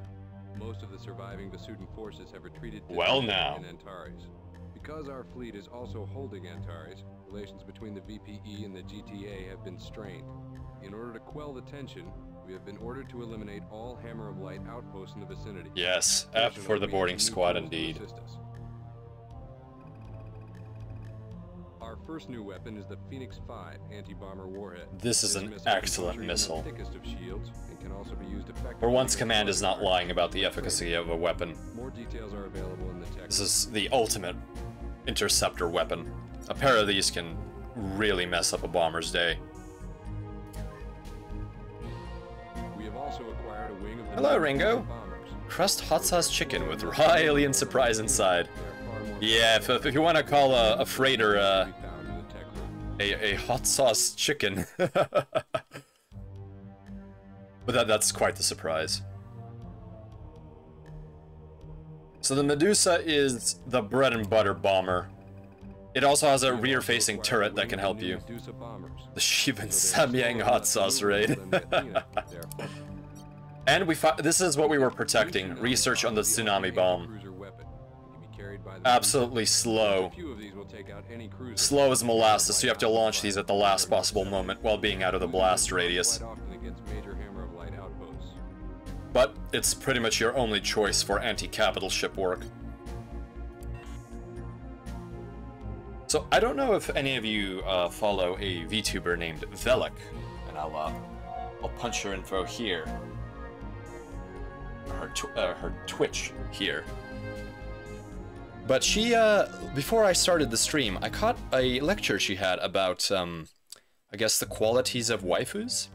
Most of the surviving Vasudan forces have retreated to Well now. in Antares. Because our fleet is also holding Antares, relations between the VPE and the GTA have been strained. In order to quell the tension, we have been ordered to eliminate all Hammer of Light outposts in the vicinity. Yes, F for the boarding squad to indeed. assist us. Our first new weapon is the Phoenix 5 anti-bomber warhead. This is an missile excellent can missile. feature the thickest of shields and can also be used effectively. For once, against Command is not flying lying about the targets. efficacy of a weapon. More details are available in the text. This is the ultimate interceptor weapon. A pair of these can really mess up a bomber's day. We have also acquired a wing of the Hello, new Ringo. bombers. Crust hot sauce chicken with raw alien surprise inside. They are far more Yeah, if you want to call a freighter to be found in the tech room. a hot sauce chicken. But that's quite the surprise. So the Medusa is the bread and butter bomber. It also has a We have also rear-facing acquired turret a that wing can of help the you. Medusa bombers. The Sheevan Though they are Samyang slower hot and sauce less raid. maneuverable than the Athena, they are far- And this is what we were protecting. Tsunami Research on the is the tsunami only bomb. anti-cruiser weapon. It can be carried by the Absolutely slow. A few of these will take out any cruiser. Slow as molasses, so you have to launch these at the last possible moment while being out of the blast radius. Quite often against major Hammer of Light outposts. But it's pretty much your only choice for anti-capital ship work. So I don't know if any of you follow a VTuber named Velik, and I'll punch her info here. Her Twitch here. But she, before I started the stream, I caught a lecture she had about, I guess, the qualities of waifus.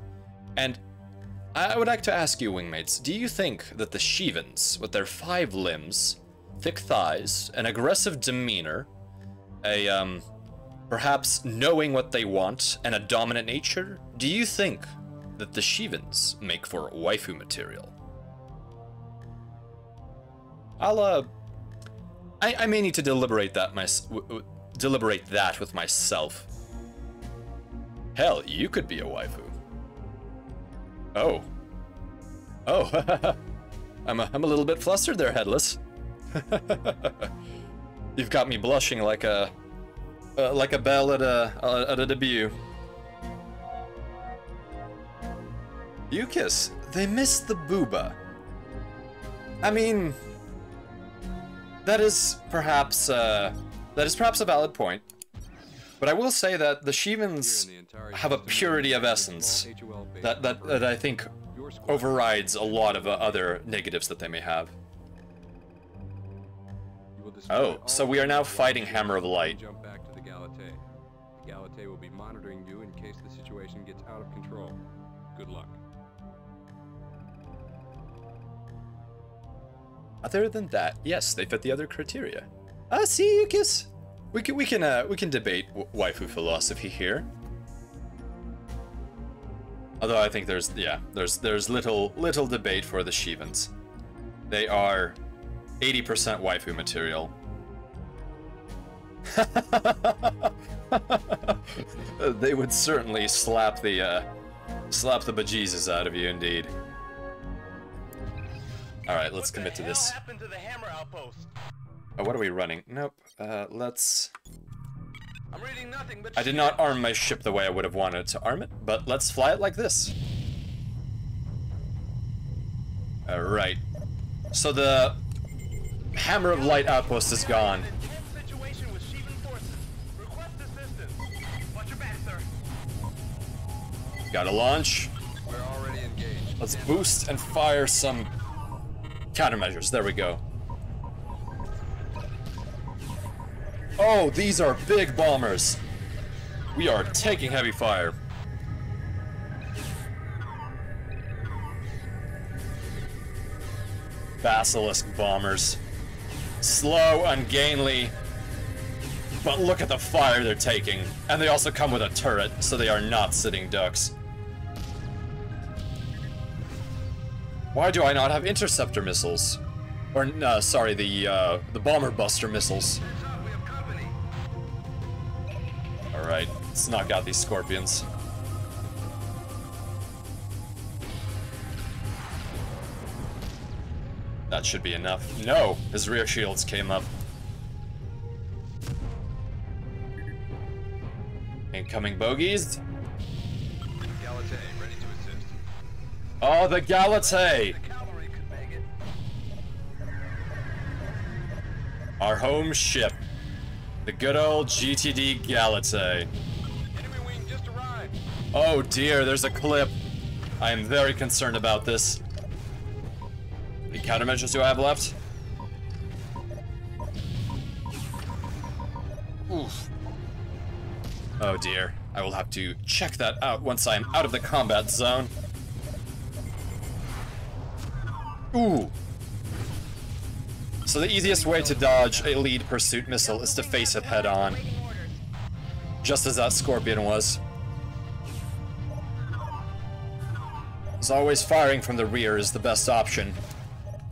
And I would like to ask you, wingmates, do you think that the Sheevens, with their 5 limbs, thick thighs, an aggressive demeanor, perhaps knowing what they want, and a dominant nature, do you think that the Sheevens make for waifu material? I may need to deliberate that with myself. Hell, you could be a waifu. Oh. Oh, I'm a little bit flustered there, Headless. You've got me blushing like a belle at a debut. Yukis, they missed the booba. I mean, that is perhaps a valid point. But I will say that the Shivans have a purity of essence that I think overrides a lot of other negatives that they may have. Oh, so we are now fighting Hammer of Light. Jump back to the Galatée. The Galatée will be monitoring you in case the situation gets out of control. Good luck. Other than that, yes, they fit the other criteria. See, you kiss. We can debate waifu philosophy here. Although I think there's little debate for the Shivans. They are 80% waifu material. They would certainly slap the bejesus out of you, indeed. All right, let's commit to this. What happened to the hammer outpost? What are we running? Nope. Let's. I'm reading nothing but I did not arm my ship the way I would have wanted to arm it, but let's fly it like this. All right. So the Hammer of Light outpost is gone. Situation with Shivan forces. Request assistance. Watch your back, sir. Gotta launch. We're already engaged. Let's boost and fire some countermeasures. There we go. Oh, these are big bombers. We are taking heavy fire. Basilisk bombers. Slow, ungainly. But look at the fire they're taking. And they also come with a turret, so they are not sitting ducks. Why do I not have interceptor missiles? Or, sorry, the bomber buster missiles. Alright, let's knock out these scorpions. That should be enough. No! His rear shields came up. Incoming bogeys. Galatée, ready to assist. Oh, the Galatée! The cavalry could make it. Our home ship. The good old GTD Galatée. Enemy wing just arrived. Oh dear, there's a clip. I am very concerned about this. Any countermeasures do I have left? Oof. Oh dear. I will have to check that out once I am out of the combat zone. Ooh. So the easiest way to dodge a lead pursuit missile is to face it head on. Just as that Scorpion was. As always, firing from the rear is the best option,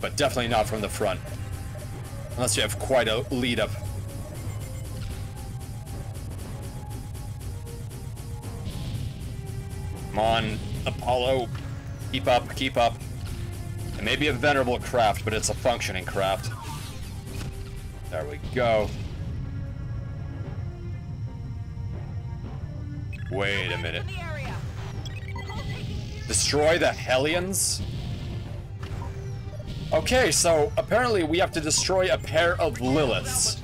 but definitely not from the front. Unless you have quite a lead up. Come on, Apollo. Keep up, keep up. It may be a venerable craft, but it's a functioning craft. There we go. Wait a minute. Destroy the Hellions? Okay, so apparently we have to destroy a pair of Liliths.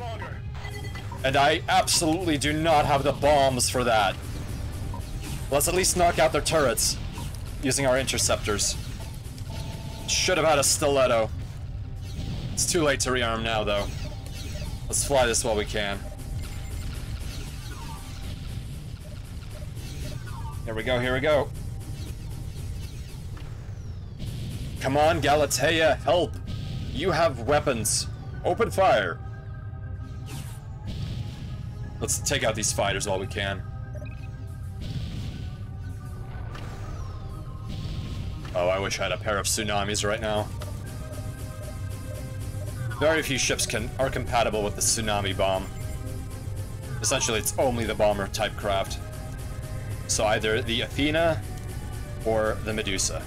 And I absolutely do not have the bombs for that. Let's at least knock out their turrets using our interceptors. Should have had a stiletto. It's too late to rearm now, though. Let's fly this while we can. Here we go, here we go. Come on, Galatea, help! You have weapons. Open fire. Let's take out these fighters while we can. Oh, I wish I had a pair of tsunamis right now. Very few ships are compatible with the tsunami bomb. Essentially, it's only the bomber type craft. So either the Athena or the Medusa.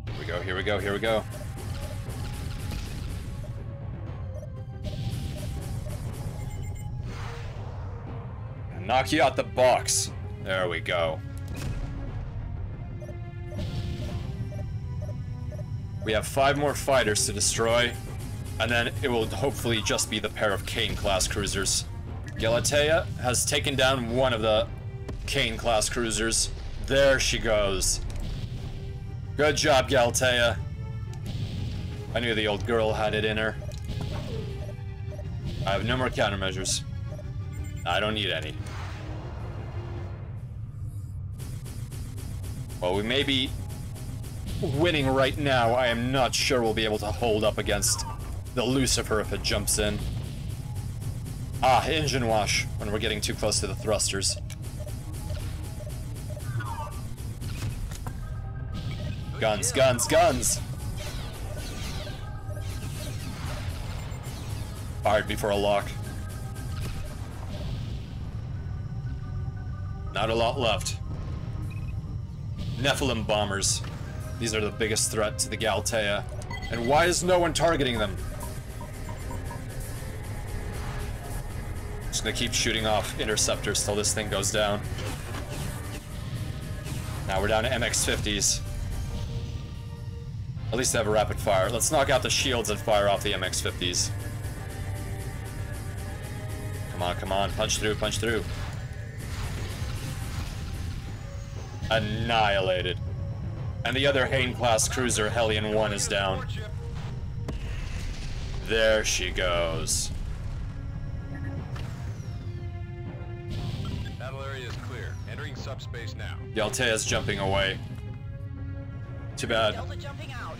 Here we go, here we go, here we go. Knock you out the box. There we go. We have 5 more fighters to destroy. And then it will hopefully just be the pair of Kane-class cruisers. Galatea has taken down one of the Kane-class cruisers. There she goes. Good job, Galatea. I knew the old girl had it in her. I have no more countermeasures. I don't need any. Well, we may be winning right now. I am not sure we'll be able to hold up against the Lucifer if it jumps in. Ah, engine wash when we're getting too close to the thrusters. Guns, guns, guns! Fired before a lock. Not a lot left. Nephilim bombers. These are the biggest threat to the Galatea. And why is no one targeting them? Just gonna keep shooting off interceptors till this thing goes down. Now we're down to MX-50s. At least they have a rapid fire. Let's knock out the shields and fire off the MX-50s. Come on, come on. Punch through, punch through. Annihilated. And the other Hain-class cruiser, Hellion 1, is down. There she goes. Battle area is clear. Entering subspace now. Galatea's jumping away. Too bad. Delta jumping out.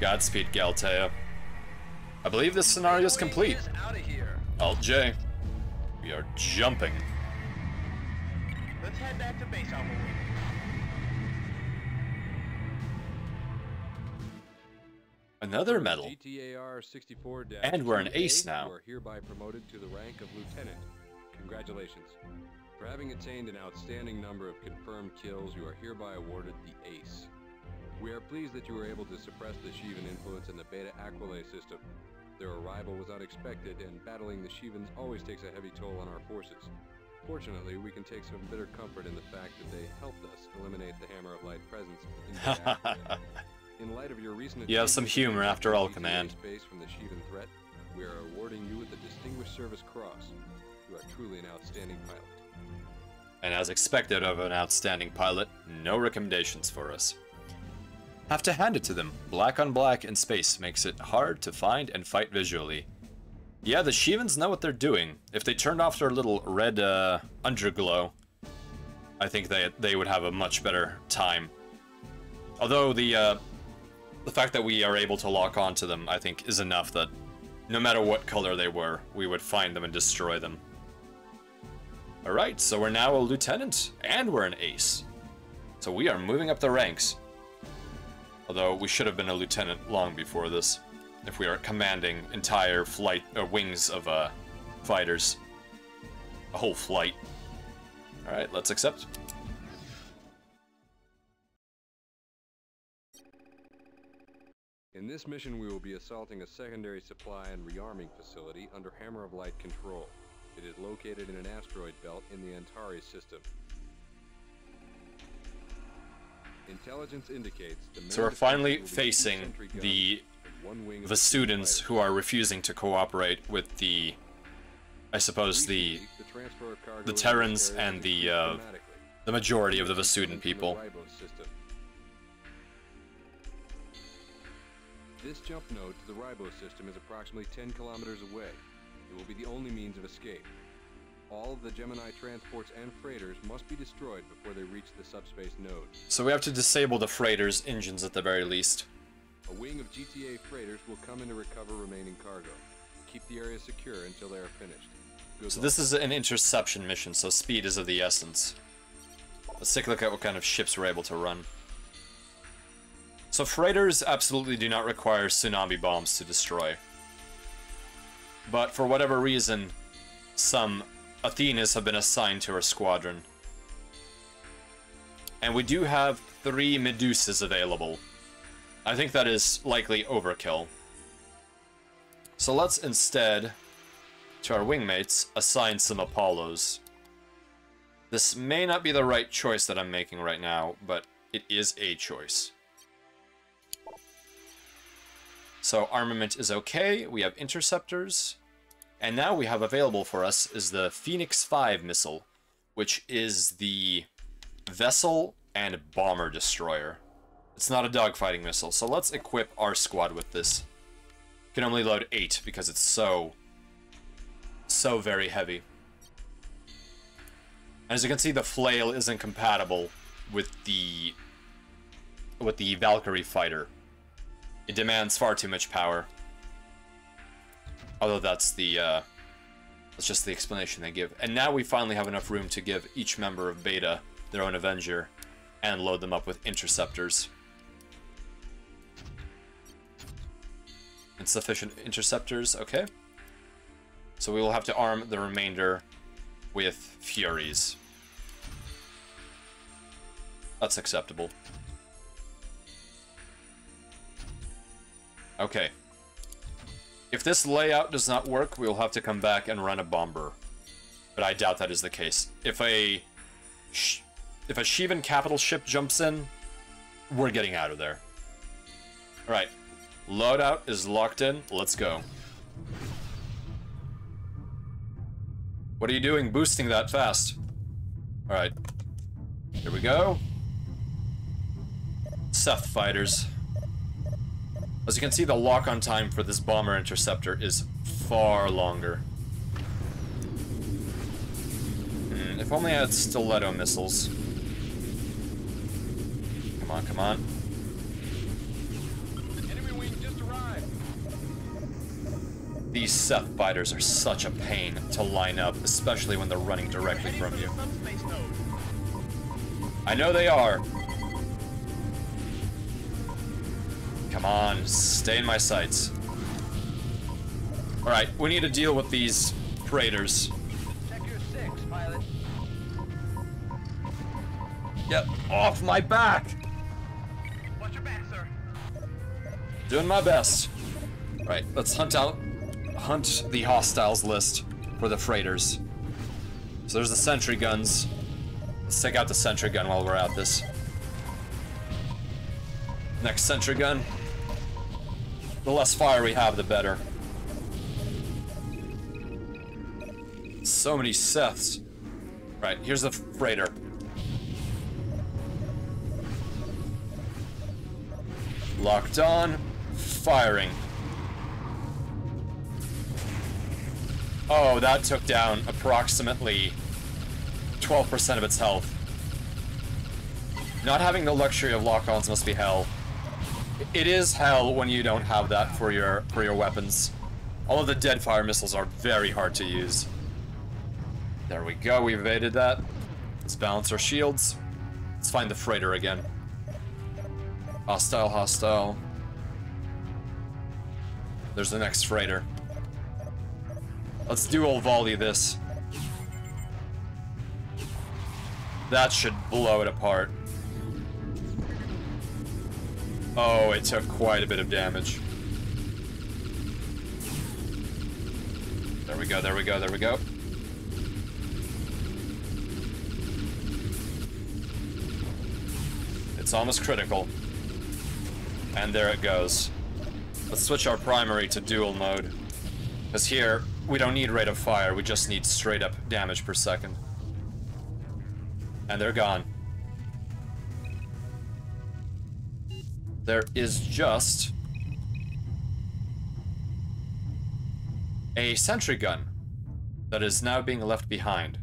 Godspeed, Galatea. I believe this scenario is complete. Alt J. We are jumping. Let's head back to base on the way. Another medal. GTAR 64 And we're an ace now. You are hereby promoted to the rank of lieutenant. Congratulations. For having attained an outstanding number of confirmed kills, you are hereby awarded the ace. We are pleased that you were able to suppress the Shivan influence in the Beta Aquila system. Their arrival was unexpected, and battling the Shivans always takes a heavy toll on our forces. Fortunately, we can take some bitter comfort in the fact that they helped us eliminate the Hammer of Light presence in Beta Aquila. In light of your recent You have some humor after all, Command. Space from the Shivan threat, we are awarding you with the Distinguished Service Cross. You are truly an outstanding pilot. And as expected of an outstanding pilot, no recommendations for us. Have to hand it to them. Black on black in space makes it hard to find and fight visually. Yeah, the Shivans know what they're doing. If they turned off their little red underglow, I think they would have a much better time. Although the fact that we are able to lock onto them, I think, is enough that no matter what color they were, we would find them and destroy them. Alright, so we're now a lieutenant, and we're an ace. So we are moving up the ranks. Although we should have been a lieutenant long before this, if we are commanding entire flight wings of fighters. A whole flight. Alright, let's accept. In this mission, we will be assaulting a secondary supply and rearming facility under Hammer of Light control. It is located in an asteroid belt in the Antares system. Intelligence indicates so we're finally facing the students who are refusing to cooperate with the, I suppose, the Terrans and the majority of the Vasudan people. This jump node to the Ribo system is approximately 10 kilometers away. It will be the only means of escape. All of the Gemini transports and freighters must be destroyed before they reach the subspace node. So we have to disable the freighters' engines at the very least. A wing of GTA freighters will come in to recover remaining cargo. Keep the area secure until they are finished. So this is an interception mission, so speed is of the essence. Let's take a look at what kind of ships we're able to run. So freighters absolutely do not require tsunami bombs to destroy. But for whatever reason, some Athenas have been assigned to our squadron. And we do have 3 Medusas available. I think that is likely overkill. So let's instead, to our wingmates, assign some Apollos. This may not be the right choice that I'm making right now, but it is a choice. So armament is okay. We have interceptors. And now we have available for us is the Phoenix 5 missile, which is the vessel and bomber destroyer. It's not a dogfighting missile, so let's equip our squad with this. Can only load 8 because it's so very heavy. As you can see, the flail isn't compatible with the Valkyrie fighter. It demands far too much power. Although that's just the explanation they give. And now we finally have enough room to give each member of Beta their own Avenger and load them up with interceptors. Insufficient interceptors, okay. So we will have to arm the remainder with Furies. That's acceptable. Okay. If this layout does not work, we will have to come back and run a bomber. But I doubt that is the case. If a Shivan capital ship jumps in, we're getting out of there. Alright. Loadout is locked in. Let's go. What are you doing boosting that fast? Alright. Here we go. Seth fighters. As you can see, the lock-on time for this bomber interceptor is far longer. If only I had stiletto missiles. Come on, come on. Enemy wing just arrived. These Seth fighters are such a pain to line up, especially when they're running directly from you. I know they are. Come on, stay in my sights. Alright, we need to deal with these Praetors. Sector 6, pilot. Get off my back! Watch your back, sir. Doing my best. Right, let's hunt the hostiles list for the freighters. So there's the sentry guns. Let's take out the sentry gun while we're at this. Next sentry gun. The less fire we have, the better. So many Seths. Right, here's the freighter. Locked on. Firing. Oh, that took down approximately 12% of its health. Not having the luxury of lock-ons must be hell. It is hell when you don't have that for your weapons. All of the deadfire missiles are very hard to use. There we go, we evaded that. Let's balance our shields. Let's find the freighter again. Hostile, hostile. There's the next freighter. Let's dual volley this. That should blow it apart. Oh, it took quite a bit of damage. There we go, there we go, there we go. It's almost critical. And there it goes. Let's switch our primary to dual mode. Because here, we don't need rate of fire, we just need straight up damage per second. And they're gone. There is just a sentry gun that is now being left behind.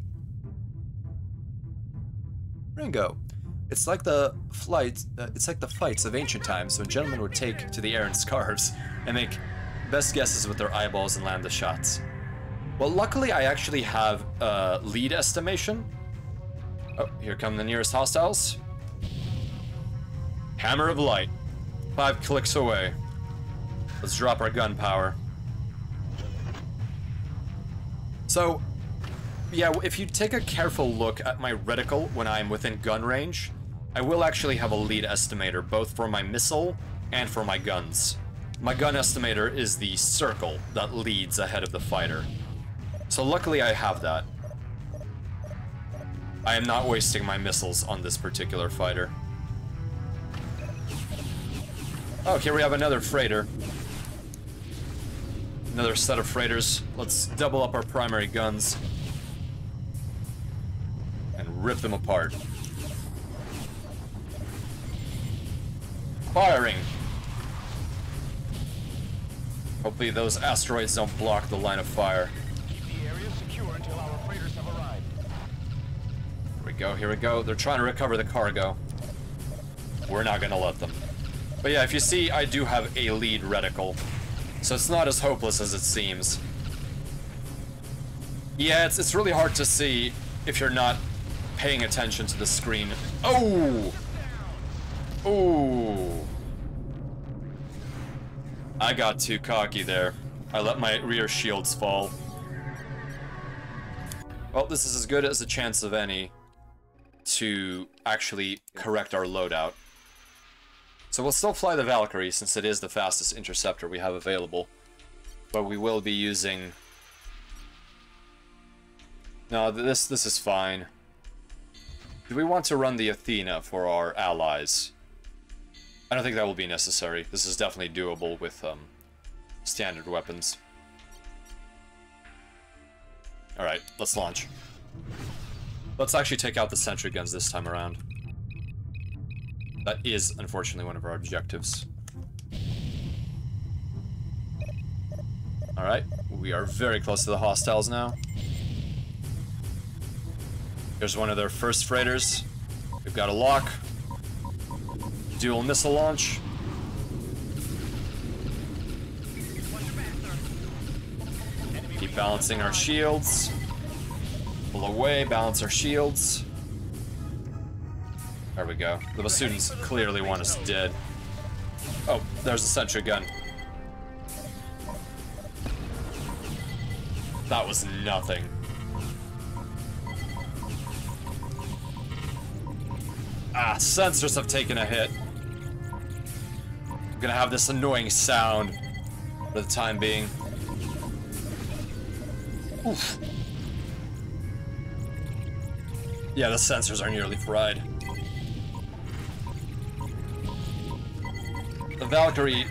Ringo, it's like the fights of ancient times when gentlemen would take to the air in scarves and make best guesses with their eyeballs and land the shots. Well, luckily I actually have lead estimation. Oh, here come the nearest hostiles. Hammer of Light. 5 clicks away. Let's drop our gun power. So, yeah, if you take a careful look at my reticle when I'm within gun range, I will actually have a lead estimator, both for my missile and for my guns. My gun estimator is the circle that leads ahead of the fighter. So luckily I have that. I am not wasting my missiles on this particular fighter. Oh, here we have another freighter. Another set of freighters. Let's double up our primary guns. And rip them apart. Firing! Hopefully those asteroids don't block the line of fire. Keep the area secure until our freighters have arrived. Here we go, here we go. They're trying to recover the cargo. We're not gonna let them. But yeah, if you see, I do have a lead reticle. So it's not as hopeless as it seems. Yeah, it's really hard to see if you're not paying attention to the screen. Oh! Oh! I got too cocky there. I let my rear shields fall. Well, this is as good as a chance of any to actually correct our loadout. So we'll still fly the Valkyrie since it is the fastest interceptor we have available. But we will be using... No, this is fine. Do we want to run the Athena for our allies? I don't think that will be necessary. This is definitely doable with standard weapons. Alright, let's launch. Let's actually take out the sentry guns this time around. That is, unfortunately, one of our objectives. Alright, we are very close to the hostiles now. Here's one of their first freighters. We've got a lock. Dual missile launch. Keep balancing our shields. Pull away, balance our shields. There we go. The Basudans clearly want us dead. Oh, there's a sentry gun. That was nothing. Ah, sensors have taken a hit. I'm gonna have this annoying sound for the time being. Oof. Yeah, the sensors are nearly fried. The Valkyrie,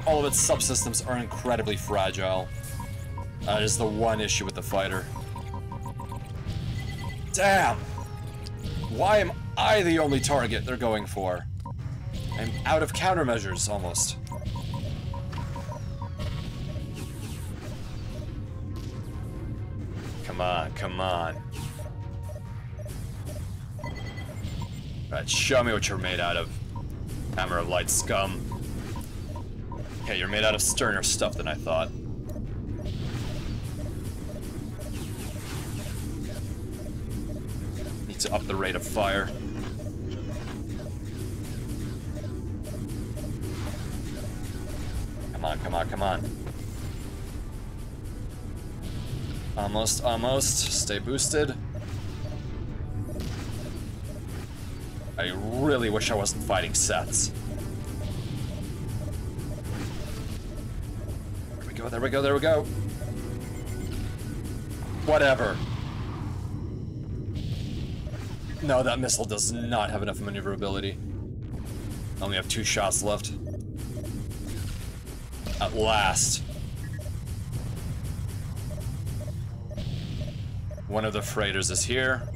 all of its subsystems are incredibly fragile. That is the one issue with the fighter. Damn! Why am I the only target they're going for? I'm out of countermeasures, almost. Come on, come on. Alright, show me what you're made out of. Hammer of Light scum. Okay, you're made out of sterner stuff than I thought. Need to up the rate of fire. Come on, come on, come on. Almost, almost. Stay boosted. I really wish I wasn't fighting sets. There we go, there we go, there we go. Whatever. No, that missile does not have enough maneuverability. I only have 2 shots left. At last. One of the freighters is here.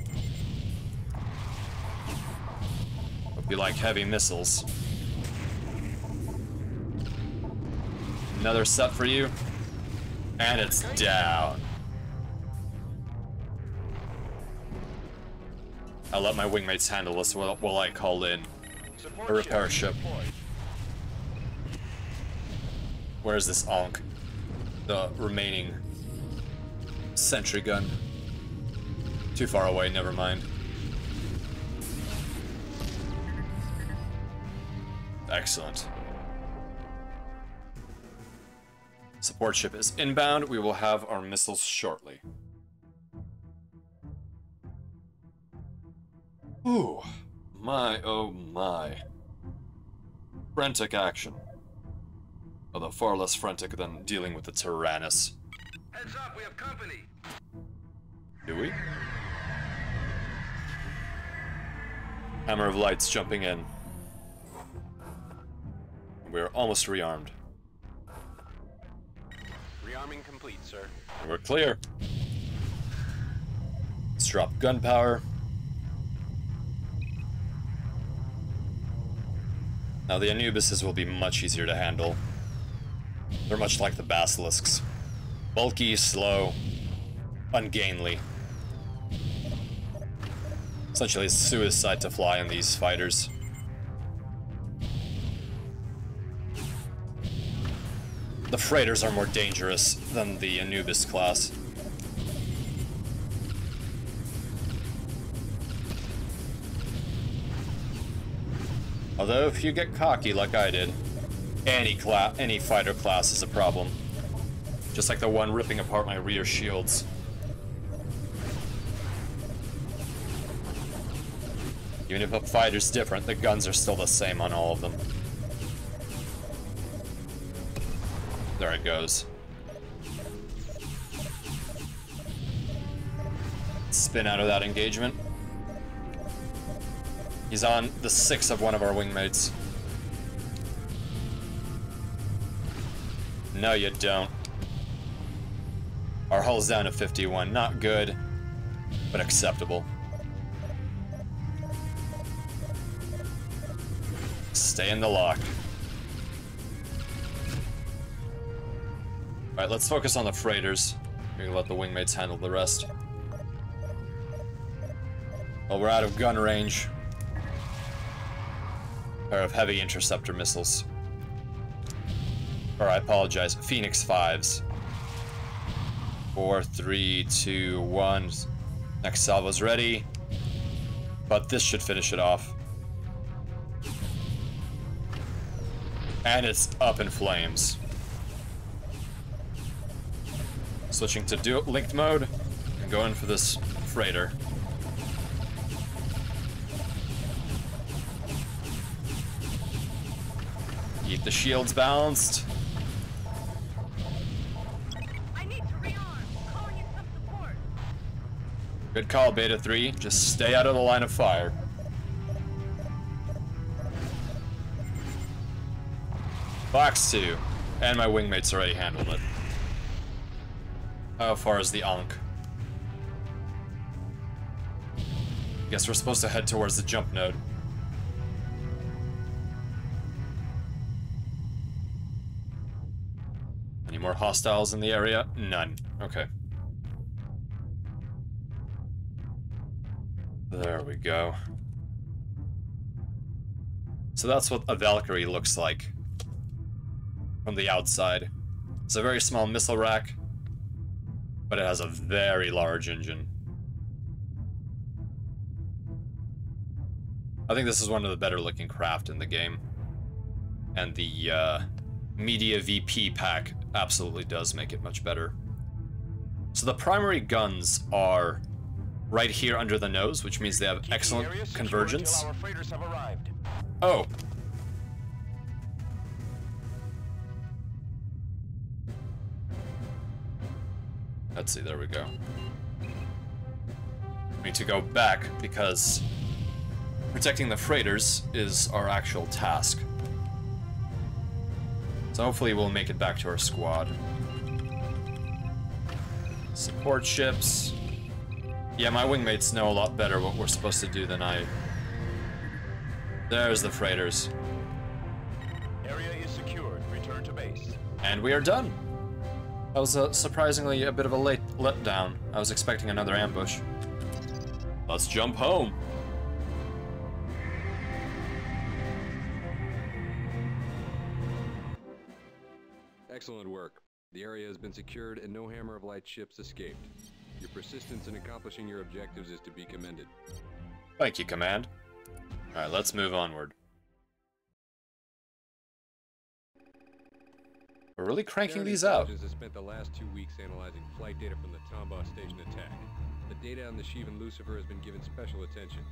Hope you like heavy missiles. Another set for you. And it's down. I'll let my wingmates handle this while I call in a repair ship. Where's this Ankh? The remaining sentry gun. Too far away, never mind. Excellent. Support ship is inbound. We will have our missiles shortly. Ooh, my oh my. Frantic action. Although far less frantic than dealing with the Tyrannus. Heads up, we have company. Do we? Hammer of Light's jumping in. We're almost rearmed. Rearm Rearming complete, sir. We're clear. Let's drop gunpowder. Now the Anubises will be much easier to handle. They're much like the basilisks. Bulky, slow, ungainly. Essentially it's suicide to fly in these fighters. The freighters are more dangerous than the Anubis class. Although if you get cocky like I did, any fighter class is a problem. Just like the one ripping apart my rear shields. Even if a fighter's different, the guns are still the same on all of them. There it goes. Spin out of that engagement. He's on the 6 of one of our wingmates. No, you don't. Our hull's down to 51. Not good, but acceptable. Stay in the lock. Alright, let's focus on the freighters. We're gonna let the wingmates handle the rest. Well, we're out of gun range. Pair of heavy interceptor missiles. Or I apologize, Phoenix 5s. 4, 3, 2, 1. Next salvo's ready. But this should finish it off. And it's up in flames. Switching to linked mode and going for this freighter. Keep the shields balanced. I need to rearm. Calling in some support. Good call, Beta 3. Just stay out of the line of fire. Box 2. And my wingmates already handled it. How far is the Ankh? Guess we're supposed to head towards the jump node. Any more hostiles in the area? None. Okay. There we go. So that's what a Valkyrie looks like from the outside. It's a very small missile rack, but it has a very large engine. I think this is one of the better looking craft in the game. And the Media VP pack absolutely does make it much better. So the primary guns are right here under the nose, which means they have excellent convergence. Our freighters have arrived. Oh. Let's see, there we go. We need to go back because protecting the freighters is our actual task. So hopefully we'll make it back to our squad. Support ships. Yeah, my wingmates know a lot better what we're supposed to do than I. There's the freighters. Area is secured. Return to base. And we are done. That was surprisingly a bit of a late letdown. I was expecting another ambush. Let's jump home. Excellent work. The area has been secured and no Hammer of Light ships escaped. Your persistence in accomplishing your objectives is to be commended. Thank you, Command. Alright, let's move onward. We're really cranking these out. Intelligence has spent the last 2 weeks analyzing flight data from the Tombaugh station attack. The data on the Sheevan Lucifer has been given special attention.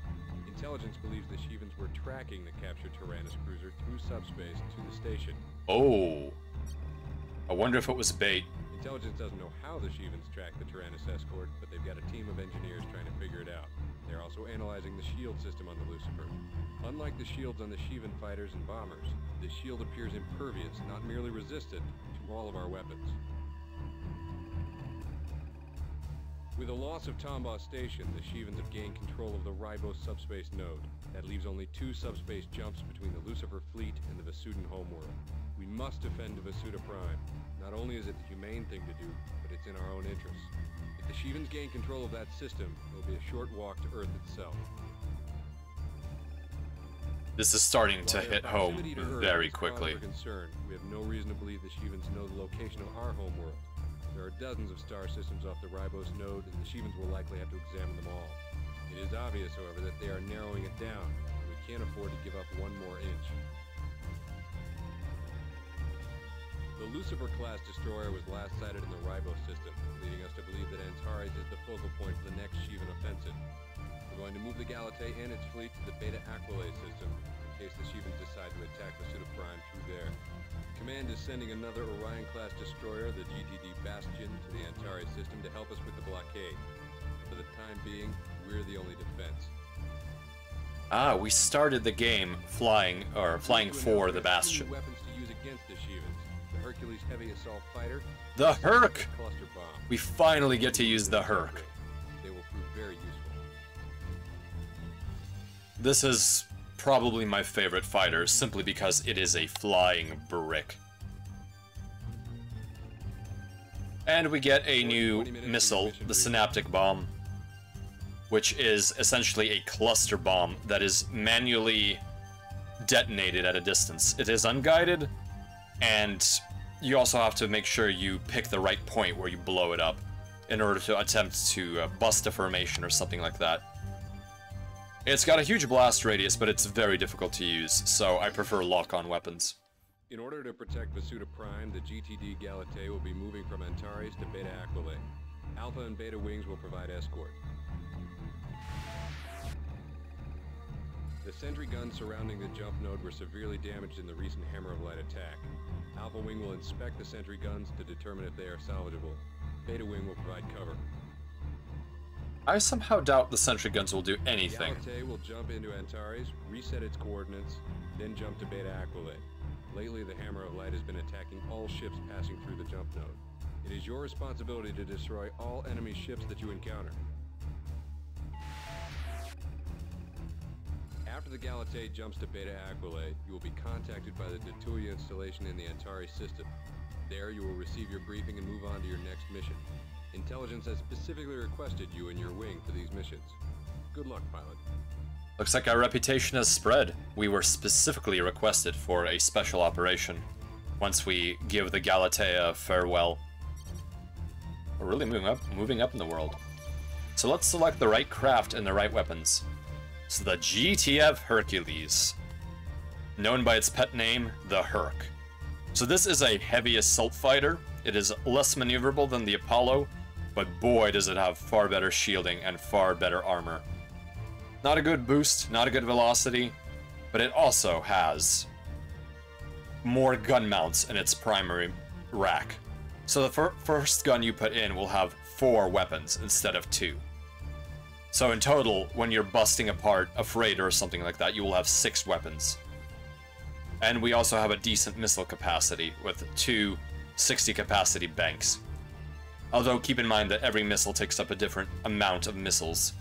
Intelligence believes the Sheevans were tracking the captured Tyrannus cruiser through subspace to the station. Oh. I wonder if it was bait. Intelligence doesn't know how the Sheevans tracked the Tyrannus escort, but they've got a team of engineers trying to figure it out. They're also analyzing the shield system on the Lucifer. Unlike the shields on the Sheevan fighters and bombers, this shield appears impervious, not merely resistant, to all of our weapons. With the loss of Tombaugh Station, the Shivans have gained control of the Ribos subspace node. That leaves only 2 subspace jumps between the Lucifer fleet and the Vasudan homeworld. We must defend Vasuda Prime. Not only is it the humane thing to do, but it's in our own interests. If the Shivans gain control of that system, it'll be a short walk to Earth itself. This is starting to hit home very quickly. We have no reason to believe the Shivans know the location of our homeworld. There are dozens of star systems off the Ribos node, and the Shivans will likely have to examine them all. It is obvious, however, that they are narrowing it down, and we can't afford to give up one more inch. The Lucifer-class destroyer was last sighted in the Ribos system, leading us to believe that Antares is the focal point for the next Shivan offensive. We're going to move the Galatei and its fleet to the Beta Aquila system, in case the Shivans decide to attack Vasuda Prime through there. Command is sending another Orion-class destroyer, the GTD Bastion, to the Antares system to help us with the blockade. For the time being, we're the only defense. Ah, we started the game flying for the Bastion. Weapons to use against the Shivans. The Hercules heavy assault fighter. The Herc! Cluster bomb. We finally get to use the Herc. They will prove very useful. This is probably my favorite fighter, simply because it is a flying brick. And we get a new missile, the Synaptic Bomb, which is essentially a cluster bomb that is manually detonated at a distance. It is unguided, and you also have to make sure you pick the right point where you blow it up in order to attempt to bust a formation or something like that. It's got a huge blast radius, but it's very difficult to use, so I prefer lock-on weapons. In order to protect Vasuda Prime, the GTD Galatei will be moving from Antares to Beta Aquila. Alpha and Beta wings will provide escort. The sentry guns surrounding the jump node were severely damaged in the recent Hammer of Light attack. Alpha wing will inspect the sentry guns to determine if they are salvageable. Beta wing will provide cover. I somehow doubt the sentry guns will do anything. Galatei will jump into Antares, reset its coordinates, then jump to Beta Aquila. Lately, the Hammer of Light has been attacking all ships passing through the jump node. It is your responsibility to destroy all enemy ships that you encounter. After the Galatei jumps to Beta Aquila, you will be contacted by the Detulia installation in the Antares system. There, you will receive your briefing and move on to your next mission. Intelligence has specifically requested you and your wing for these missions. Good luck, pilot. Looks like our reputation has spread. We were specifically requested for a special operation once we give the Galatei a farewell. We're really moving up in the world. So let's select the right craft and the right weapons. So the GTF Hercules, known by its pet name, the Herc. So this is a heavy assault fighter. It is less maneuverable than the Apollo, but boy does it have far better shielding and far better armor. Not a good boost, not a good velocity, but it also has more gun mounts in its primary rack. So the first gun you put in will have 4 weapons instead of 2. So in total, when you're busting apart a freighter or something like that, you will have 6 weapons. And we also have a decent missile capacity with 2 60 capacity banks. Although keep in mind that every missile takes up a different amount of missiles.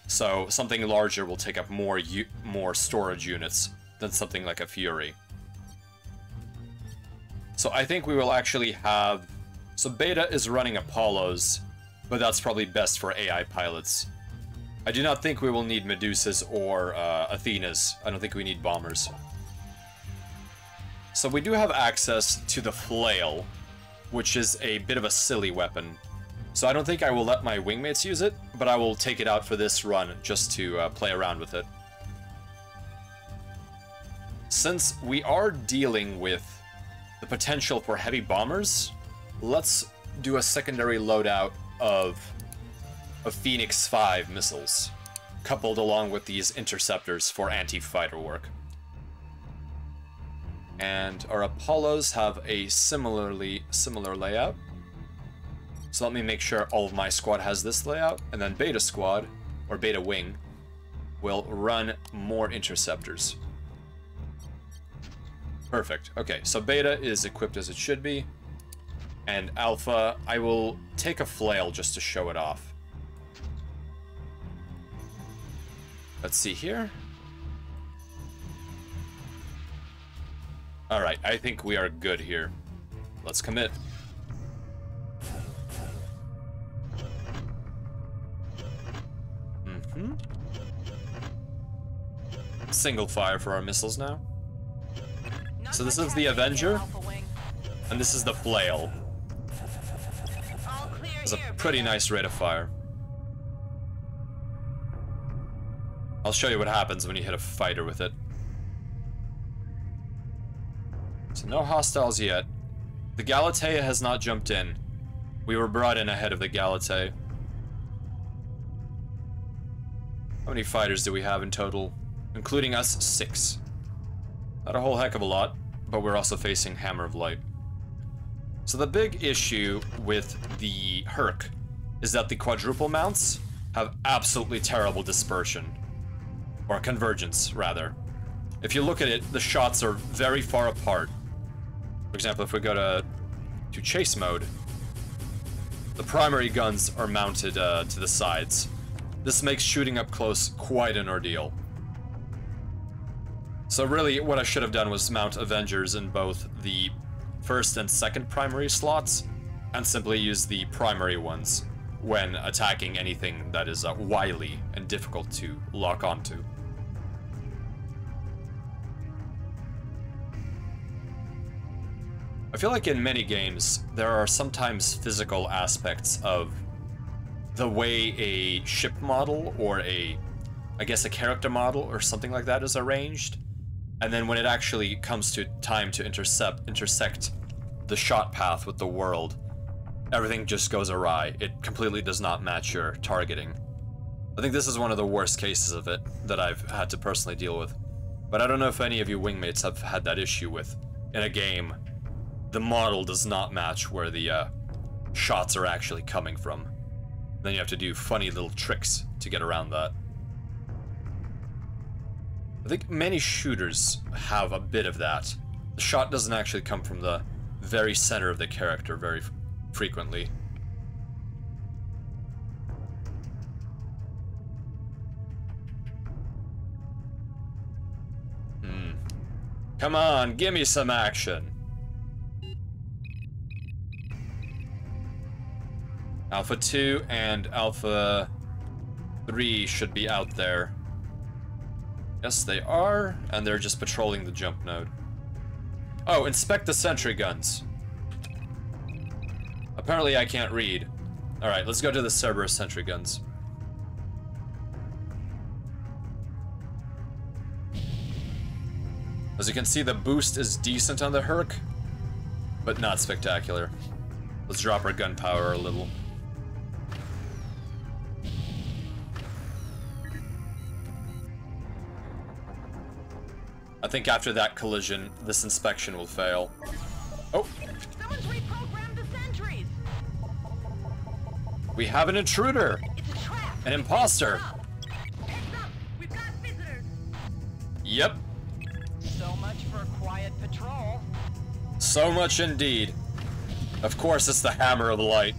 So something larger will take up more storage units than something like a Fury. So I think we will actually have... So Beta is running Apollos, but that's probably best for AI pilots. I do not think we will need Medusas or Athenas. I don't think we need bombers. So we do have access to the Flail, which is a bit of a silly weapon. So I don't think I will let my wingmates use it, but I will take it out for this run just to play around with it. Since we are dealing with the potential for heavy bombers, let's do a secondary loadout of Phoenix 5 missiles, coupled along with these interceptors for anti-fighter work. And our Apollos have a similar layout. So let me make sure all of my squad has this layout, and then Beta Squad, or Beta Wing, will run more interceptors. Perfect. Okay, so Beta is equipped as it should be, and Alpha, I will take a flail just to show it off. Let's see here. Alright, I think we are good here. Let's commit. Mm-hmm. Single fire for our missiles now. So this is the Avenger, and this is the Flail. It's a pretty nice rate of fire. I'll show you what happens when you hit a fighter with it. So no hostiles yet. The Galatea has not jumped in. We were brought in ahead of the Galatea. How many fighters do we have in total? Including us, 6. Not a whole heck of a lot, but we're also facing Hammer of Light. So the big issue with the Herc is that the quadruple mounts have absolutely terrible dispersion. Or convergence, rather. If you look at it, the shots are very far apart. For example, if we go to chase mode, the primary guns are mounted to the sides. This makes shooting up close quite an ordeal. So really, what I should have done was mount Avengers in both the first and second primary slots, and simply use the primary ones when attacking anything that is wily and difficult to lock onto. I feel like in many games, there are sometimes physical aspects of the way a ship model or I guess a character model or something like that is arranged. And then when it actually comes to time to intersect the shot path with the world, everything just goes awry. It completely does not match your targeting. I think this is one of the worst cases of it that I've had to personally deal with. But I don't know if any of you wingmates have had that issue with, in a game, the model does not match where the shots are actually coming from. Then you have to do funny little tricks to get around that. I think many shooters have a bit of that. The shot doesn't actually come from the very center of the character very frequently. Come on, give me some action. Alpha 2 and Alpha 3 should be out there. Yes, they are, and they're just patrolling the jump node. Oh, inspect the sentry guns. Apparently I can't read. Alright, let's go to the Cerberus sentry guns. As you can see, the boost is decent on the Herc, but not spectacular. Let's drop our gun power a little. I think after that collision, this inspection will fail. Oh! Someone's reprogrammed the sentries. We have an intruder! It's a trap. An imposter! Heads up. We've got visitors. Yep. So much for a quiet patrol. So much indeed. Of course, it's the Hammer of Light.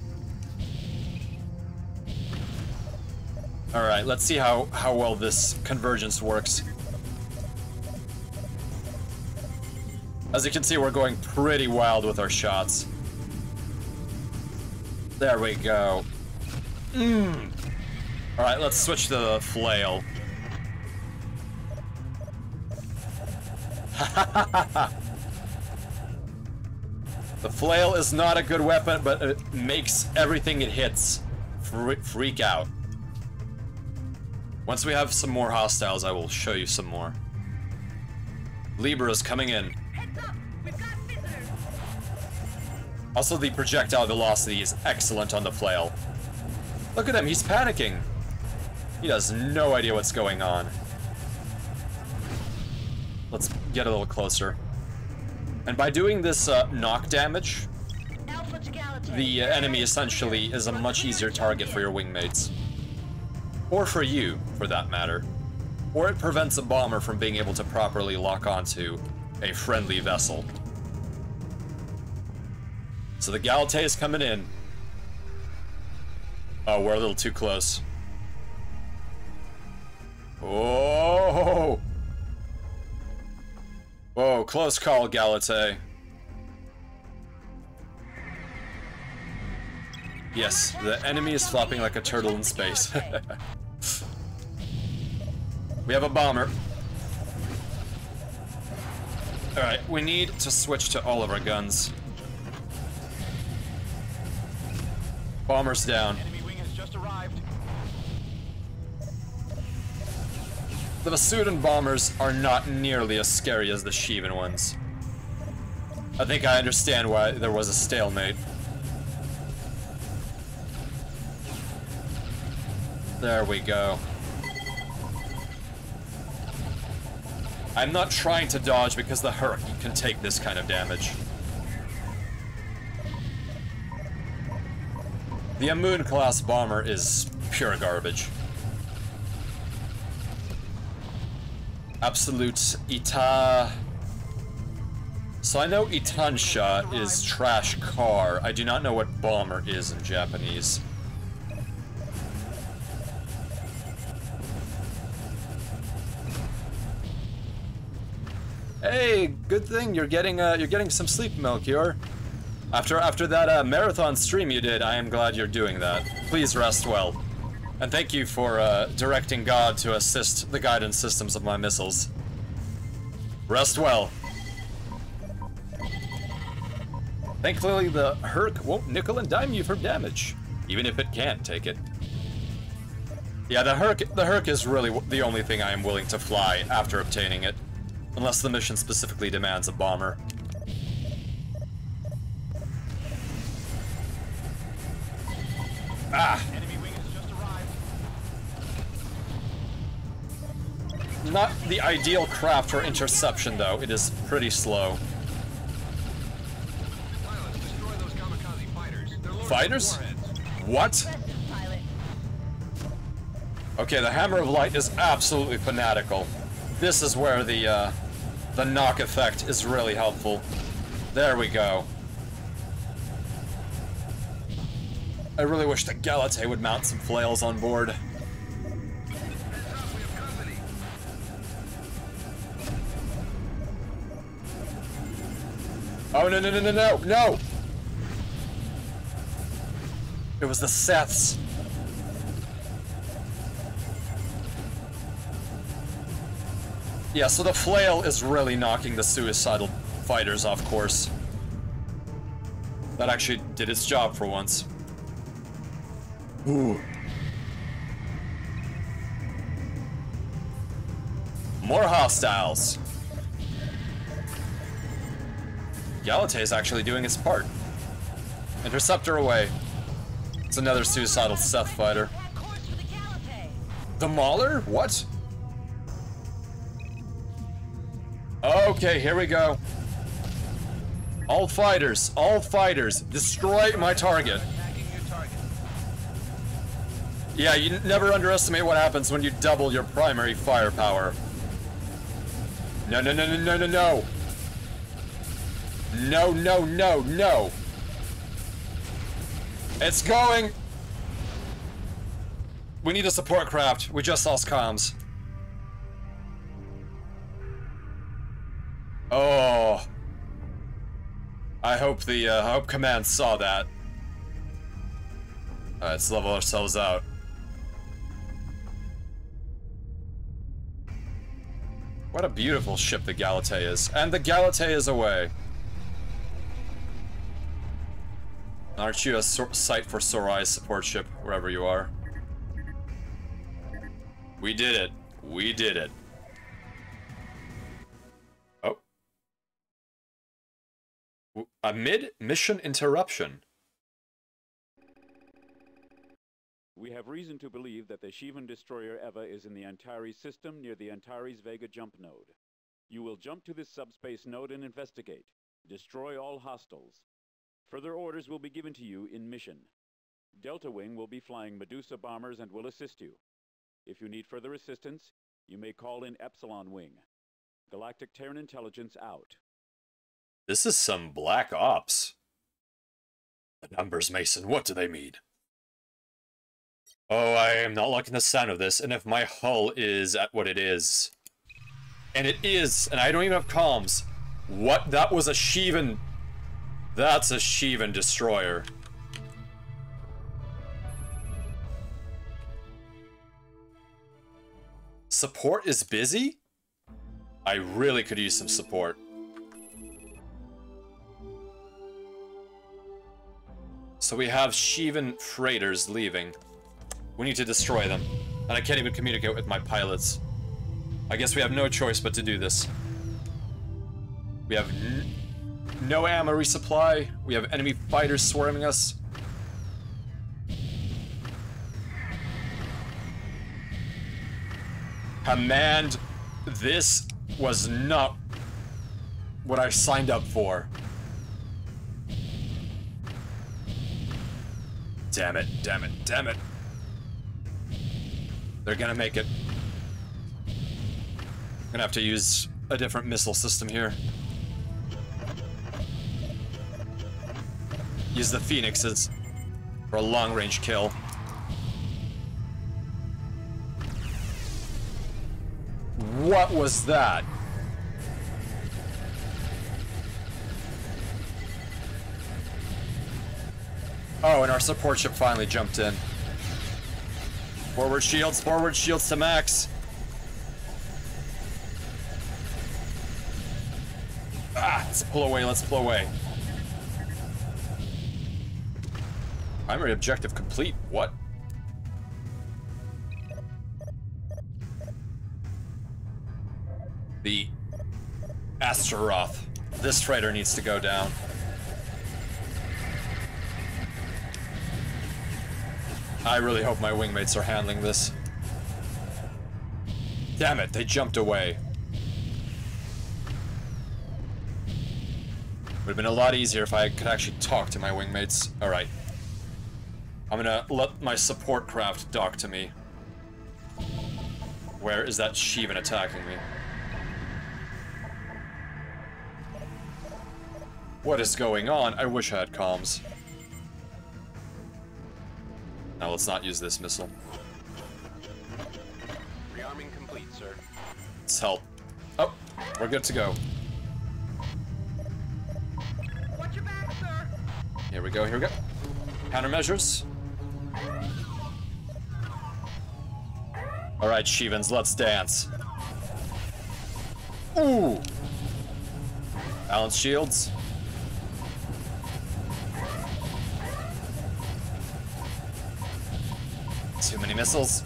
Alright, let's see how well this convergence works. As you can see, we're going pretty wild with our shots. There we go. Alright, let's switch to the flail. The flail is not a good weapon, but it makes everything it hits freak out. Once we have some more hostiles, I will show you some more. Libra is coming in. Heads up. We've got visitors. Also, the projectile velocity is excellent on the flail. Look at him, he's panicking. He has no idea what's going on. Let's get a little closer. And by doing this knock damage, Alpha to Galatea. the enemy essentially is a much easier target for your wingmates. Or for you, for that matter. Or it prevents a bomber from being able to properly lock onto a friendly vessel. So the Galatea is coming in. Oh, we're a little too close. Oh! Whoa, close call, Galatay. Yes, the enemy is flopping like a turtle in space. We have a bomber. Alright, we need to switch to all of our guns. Bomber's down. Enemy wing has just arrived. The Masudan bombers are not nearly as scary as the Shivan ones. I think I understand why there was a stalemate. There we go. I'm not trying to dodge because the Hurk can take this kind of damage. The Amun class bomber is pure garbage. Absolute Ita... So I know Itansha is trash car. I do not know what bomber is in Japanese. Hey, good thing you're getting some sleep, Melchior. After that marathon stream you did, I am glad you're doing that. Please rest well. And thank you for directing God to assist the guidance systems of my missiles. Rest well. Thankfully, the Hurk won't nickel and dime you for damage, even if it can't take it. Yeah, the Hurk is really the only thing I am willing to fly after obtaining it. Unless the mission specifically demands a bomber. Ah! Enemy wing has just arrived. Not the ideal craft for interception, though. It is pretty slow. Pilots, destroy those kamikaze fighters. They're loaded with Fighters? warheads. What? Pilot. Okay, the Hammer of Light is absolutely fanatical. This is where the knock effect is really helpful. There we go. I really wish the Galatay would mount some flails on board. Oh, no, no, no, no, no, no! It was the Seths. Yeah, so the flail is really knocking the suicidal fighters off course. That actually did its job for once. Ooh. More hostiles. Galatay is actually doing its part. Interceptor away. It's another suicidal Seth fighter. Add course for the Galatay. The Mauler? What? Okay, here we go. All fighters, destroy my target. Attacking your target. Yeah, you never underestimate what happens when you double your primary firepower. No, no, no, no, no, no, no. No, no, no, no. It's going. We need a support craft. We just lost comms. Oh. I hope command saw that. Alright, let's level ourselves out. What a beautiful ship the Galatay is. And the Galatay is away. Aren't you a sight for sore eyes support ship, wherever you are? We did it. We did it. Oh. A mid-mission interruption. We have reason to believe that the Shivan destroyer Eva is in the Antares system near the Antares Vega jump node. You will jump to this subspace node and investigate. Destroy all hostiles. Further orders will be given to you in mission. Delta Wing will be flying Medusa bombers and will assist you. If you need further assistance, you may call in Epsilon Wing. Galactic Terran Intelligence out. This is some Black Ops. The numbers, Mason, what do they mean? Oh, I am not liking the sound of this, and if my hull is at what it is... And it is, and I don't even have comms. What? That was a Sheevan... That's a Sheevan destroyer. Support is busy? I really could use some support. So we have Sheevan freighters leaving. We need to destroy them. And I can't even communicate with my pilots. I guess we have no choice but to do this. We have no ammo resupply. We have enemy fighters swarming us. Command, this was not what I signed up for. Damn it, damn it, damn it. They're gonna make it. Gonna have to use a different missile system here. Use the Phoenixes for a long-range kill. What was that? Oh, and our support ship finally jumped in. Forward shields to max. Ah, let's pull away, let's pull away. Primary objective complete, what? The Astaroth. This freighter needs to go down. I really hope my wingmates are handling this. Damn it, they jumped away. Would have been a lot easier if I could actually talk to my wingmates. Alright. I'm gonna let my support craft dock to me. Where is that Sheevan attacking me? What is going on? I wish I had comms. Now let's not use this missile. Rearming complete, sir. Let's help. Oh, we're good to go. Watch your back, sir. Here we go, here we go. Countermeasures. Alright, Sheevans, let's dance. Ooh! Balance shields. Too many missiles.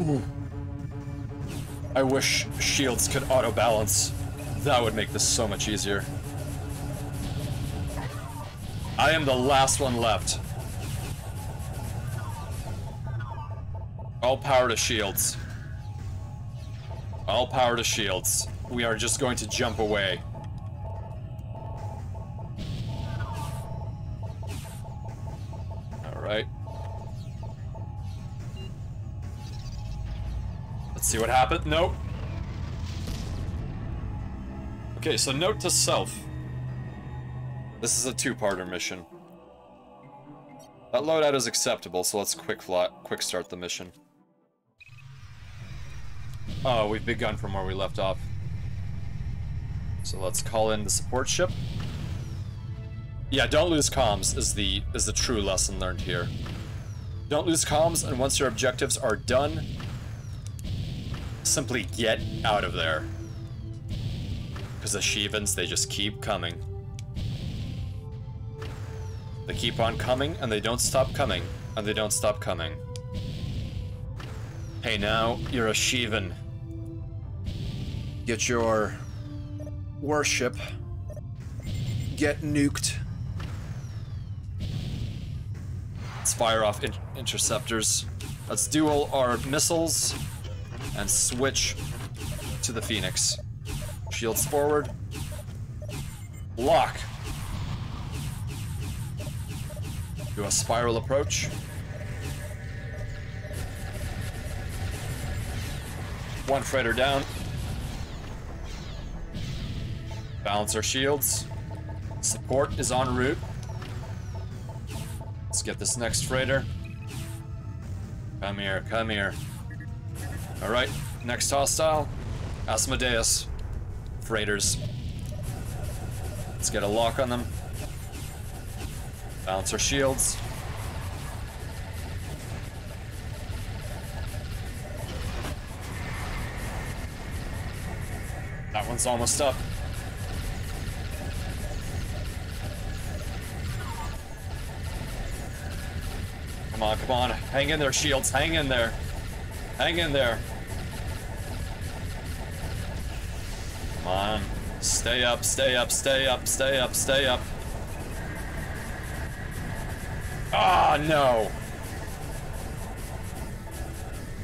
Ooh. I wish shields could auto-balance. That would make this so much easier. I am the last one left. All power to shields. All power to shields. We are just going to jump away. Alright. Let's see what happened. Nope. Okay, so note to self. This is a two-parter mission. That loadout is acceptable, so let's quick start the mission. Oh, we've begun from where we left off. So let's call in the support ship. Yeah, don't lose comms is the true lesson learned here. Don't lose comms, and once your objectives are done, simply get out of there. Because the Sheevans, they just keep coming. They keep on coming, and they don't stop coming, and they don't stop coming. Hey now, you're a Sheevan. Get your warship. Get nuked. Let's fire off interceptors. Let's duel our missiles and switch to the Phoenix. Shields forward. Lock. Do a spiral approach. One freighter down. Balance our shields. Support is en route. get this next freighter. Come here, come here. Alright, next hostile. Asmodeus. Freighters. Let's get a lock on them. Balance our shields. That one's almost up. Come on, come on. Hang in there, shields. Hang in there. Hang in there. Come on. Stay up, stay up, stay up, stay up, stay up. Ah, no.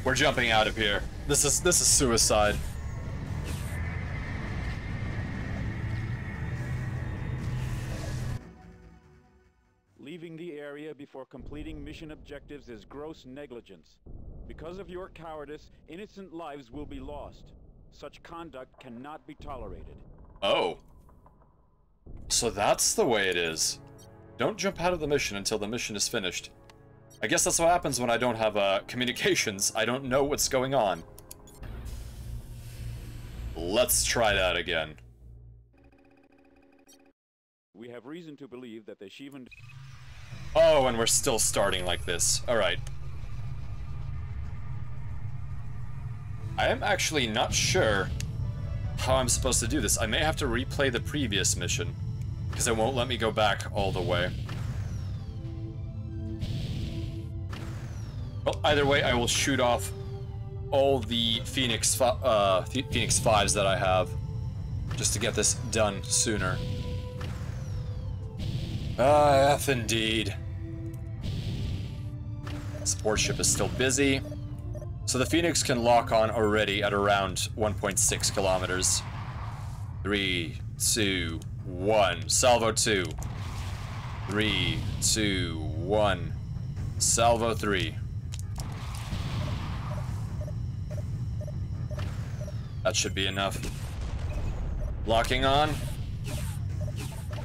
We're jumping out of here. This is suicide. Leaving the area before completing mission objectives is gross negligence. Because of your cowardice, innocent lives will be lost. Such conduct cannot be tolerated. Oh. So that's the way it is. Don't jump out of the mission until the mission is finished. I guess that's what happens when I don't have communications. I don't know what's going on. Let's try that again. We have reason to believe that the Shivan... Oh, and we're still starting like this. Alright. I am actually not sure how I'm supposed to do this. I may have to replay the previous mission, because it won't let me go back all the way. Well, either way, I will shoot off all the Phoenix 5s that I have, just to get this done sooner. Ah, F indeed. Support ship is still busy. So the Phoenix can lock on already at around 1.6 kilometers. 3, 2, 1. Salvo 2. 3, 2, 1. Salvo 3. That should be enough. Locking on.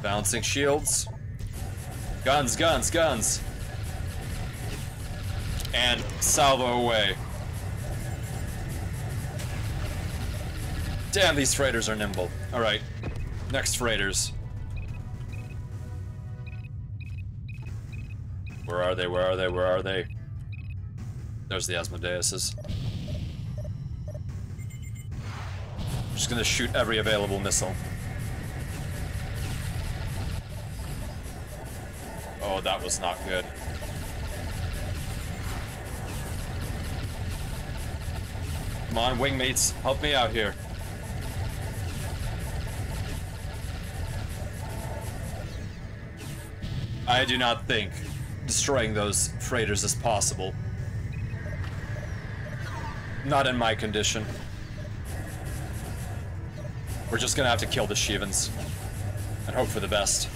Balancing shields. Guns, guns, guns. And salvo away. Damn, these freighters are nimble. Alright, next freighters. Where are they, where are they, where are they? There's the Asmodeuses. I'm just gonna shoot every available missile. Oh, that was not good. Come on, wingmates, help me out here. I do not think destroying those freighters is possible. Not in my condition. We're just gonna have to kill the Shivans and hope for the best.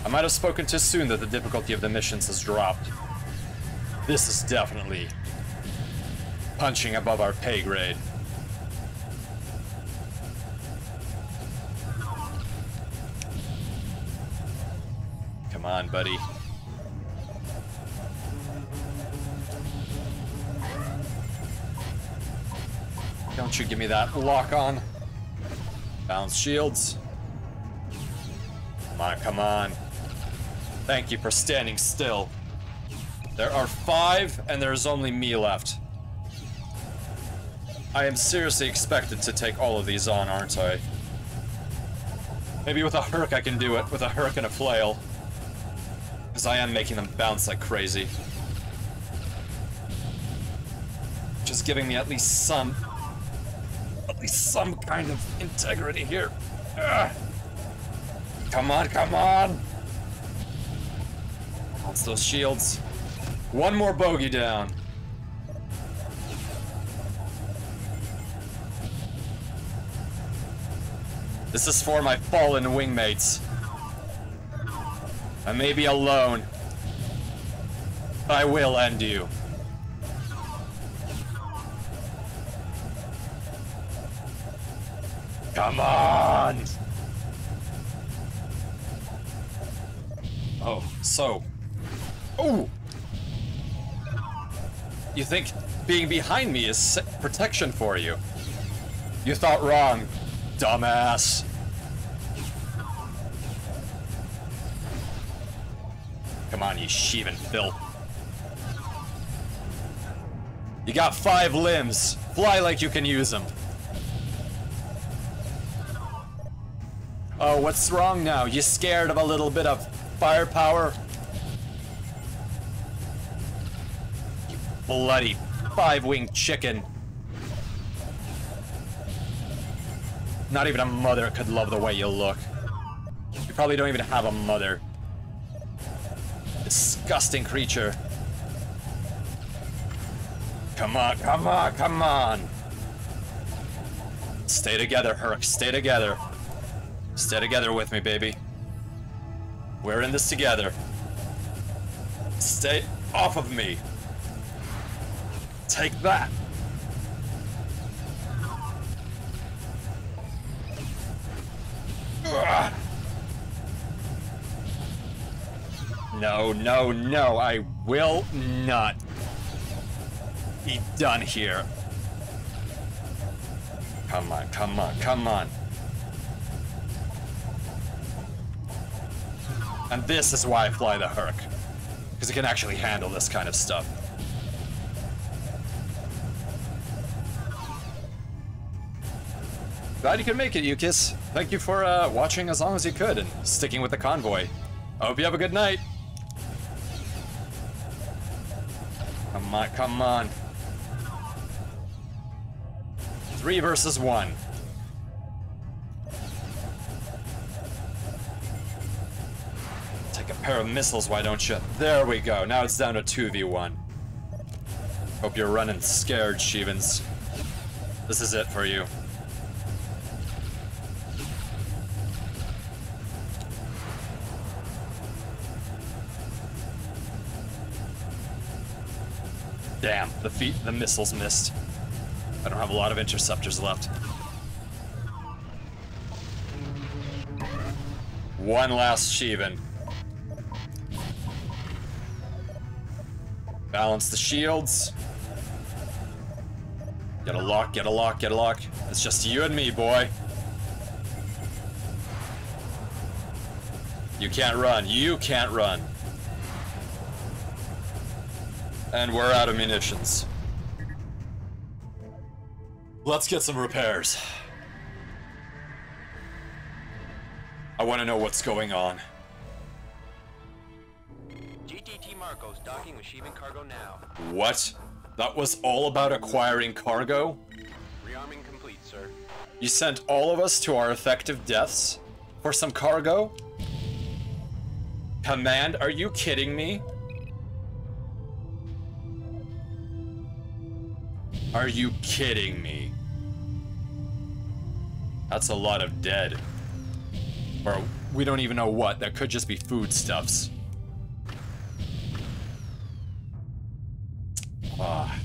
I might have spoken too soon that the difficulty of the missions has dropped. This is definitely punching above our pay grade. Come on, buddy. Don't you give me that lock on. Balance shields. Come on, come on. Thank you for standing still. There are 5, and there's only me left. I am seriously expected to take all of these on, aren't I? Maybe with a Herc I can do it, with a Herc and a flail. Because I am making them bounce like crazy. Just giving me at least some kind of integrity here. Ugh. Come on, come on! Bounce those shields. One more bogey down. This is for my fallen wingmates. I may be alone, but I will end you. Come on! Oh, so... Oh! You think being behind me is protection for you? You thought wrong, dumbass. Come on, you sheevan filth. You got 5 limbs. Fly like you can use them. Oh, what's wrong now? You scared of a little bit of firepower? You bloody 5-winged chicken. Not even a mother could love the way you look. You probably don't even have a mother. Disgusting creature. Come on, come on, come on. Stay together, Herc. Stay together. Stay together with me, baby. We're in this together. Stay off of me. Take that. Ugh. No, no, no, I will not be done here. Come on, come on, come on. And this is why I fly the Herc. Because it can actually handle this kind of stuff. Glad you could make it, Yukis. Thank you for watching as long as you could and sticking with the convoy. I hope you have a good night. Come on, come on. 3 versus 1. Take a pair of missiles, why don't you? There we go. Now it's down to 2v1. Hope you're running scared, Sheevens. This is it for you. Damn, the missiles missed. I don't have a lot of interceptors left. One last Sheevan. Balance the shields. Get a lock, get a lock, get a lock. It's just you and me, boy. You can't run, you can't run. And we're out of munitions. Let's get some repairs. I want to know what's going on. GTT Marcos docking with Sheevan cargo now. What? That was all about acquiring cargo? Rearming complete, sir. You sent all of us to our effective deaths for some cargo? Command, are you kidding me? Are you kidding me? That's a lot of dead. Or we don't even know what. That could just be foodstuffs. Ah.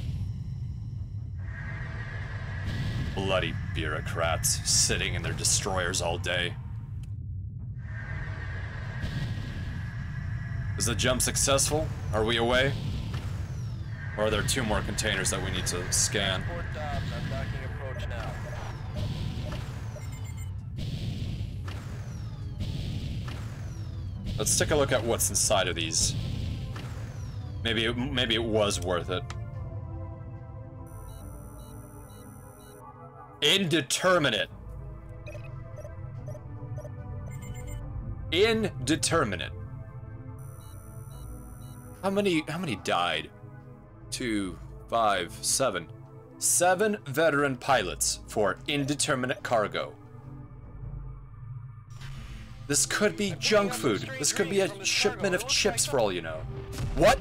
Bloody bureaucrats sitting in their destroyers all day. Is the jump successful? Are we away? Or are there 2 more containers that we need to scan? Port Dobbs, I'm docking approach now. Let's take a look at what's inside of these. Maybe it was worth it. Indeterminate. Indeterminate. How many died? 2, 5, 7. 7 veteran pilots for indeterminate cargo. This could be junk food. This could be a shipment of chips for all you know. What?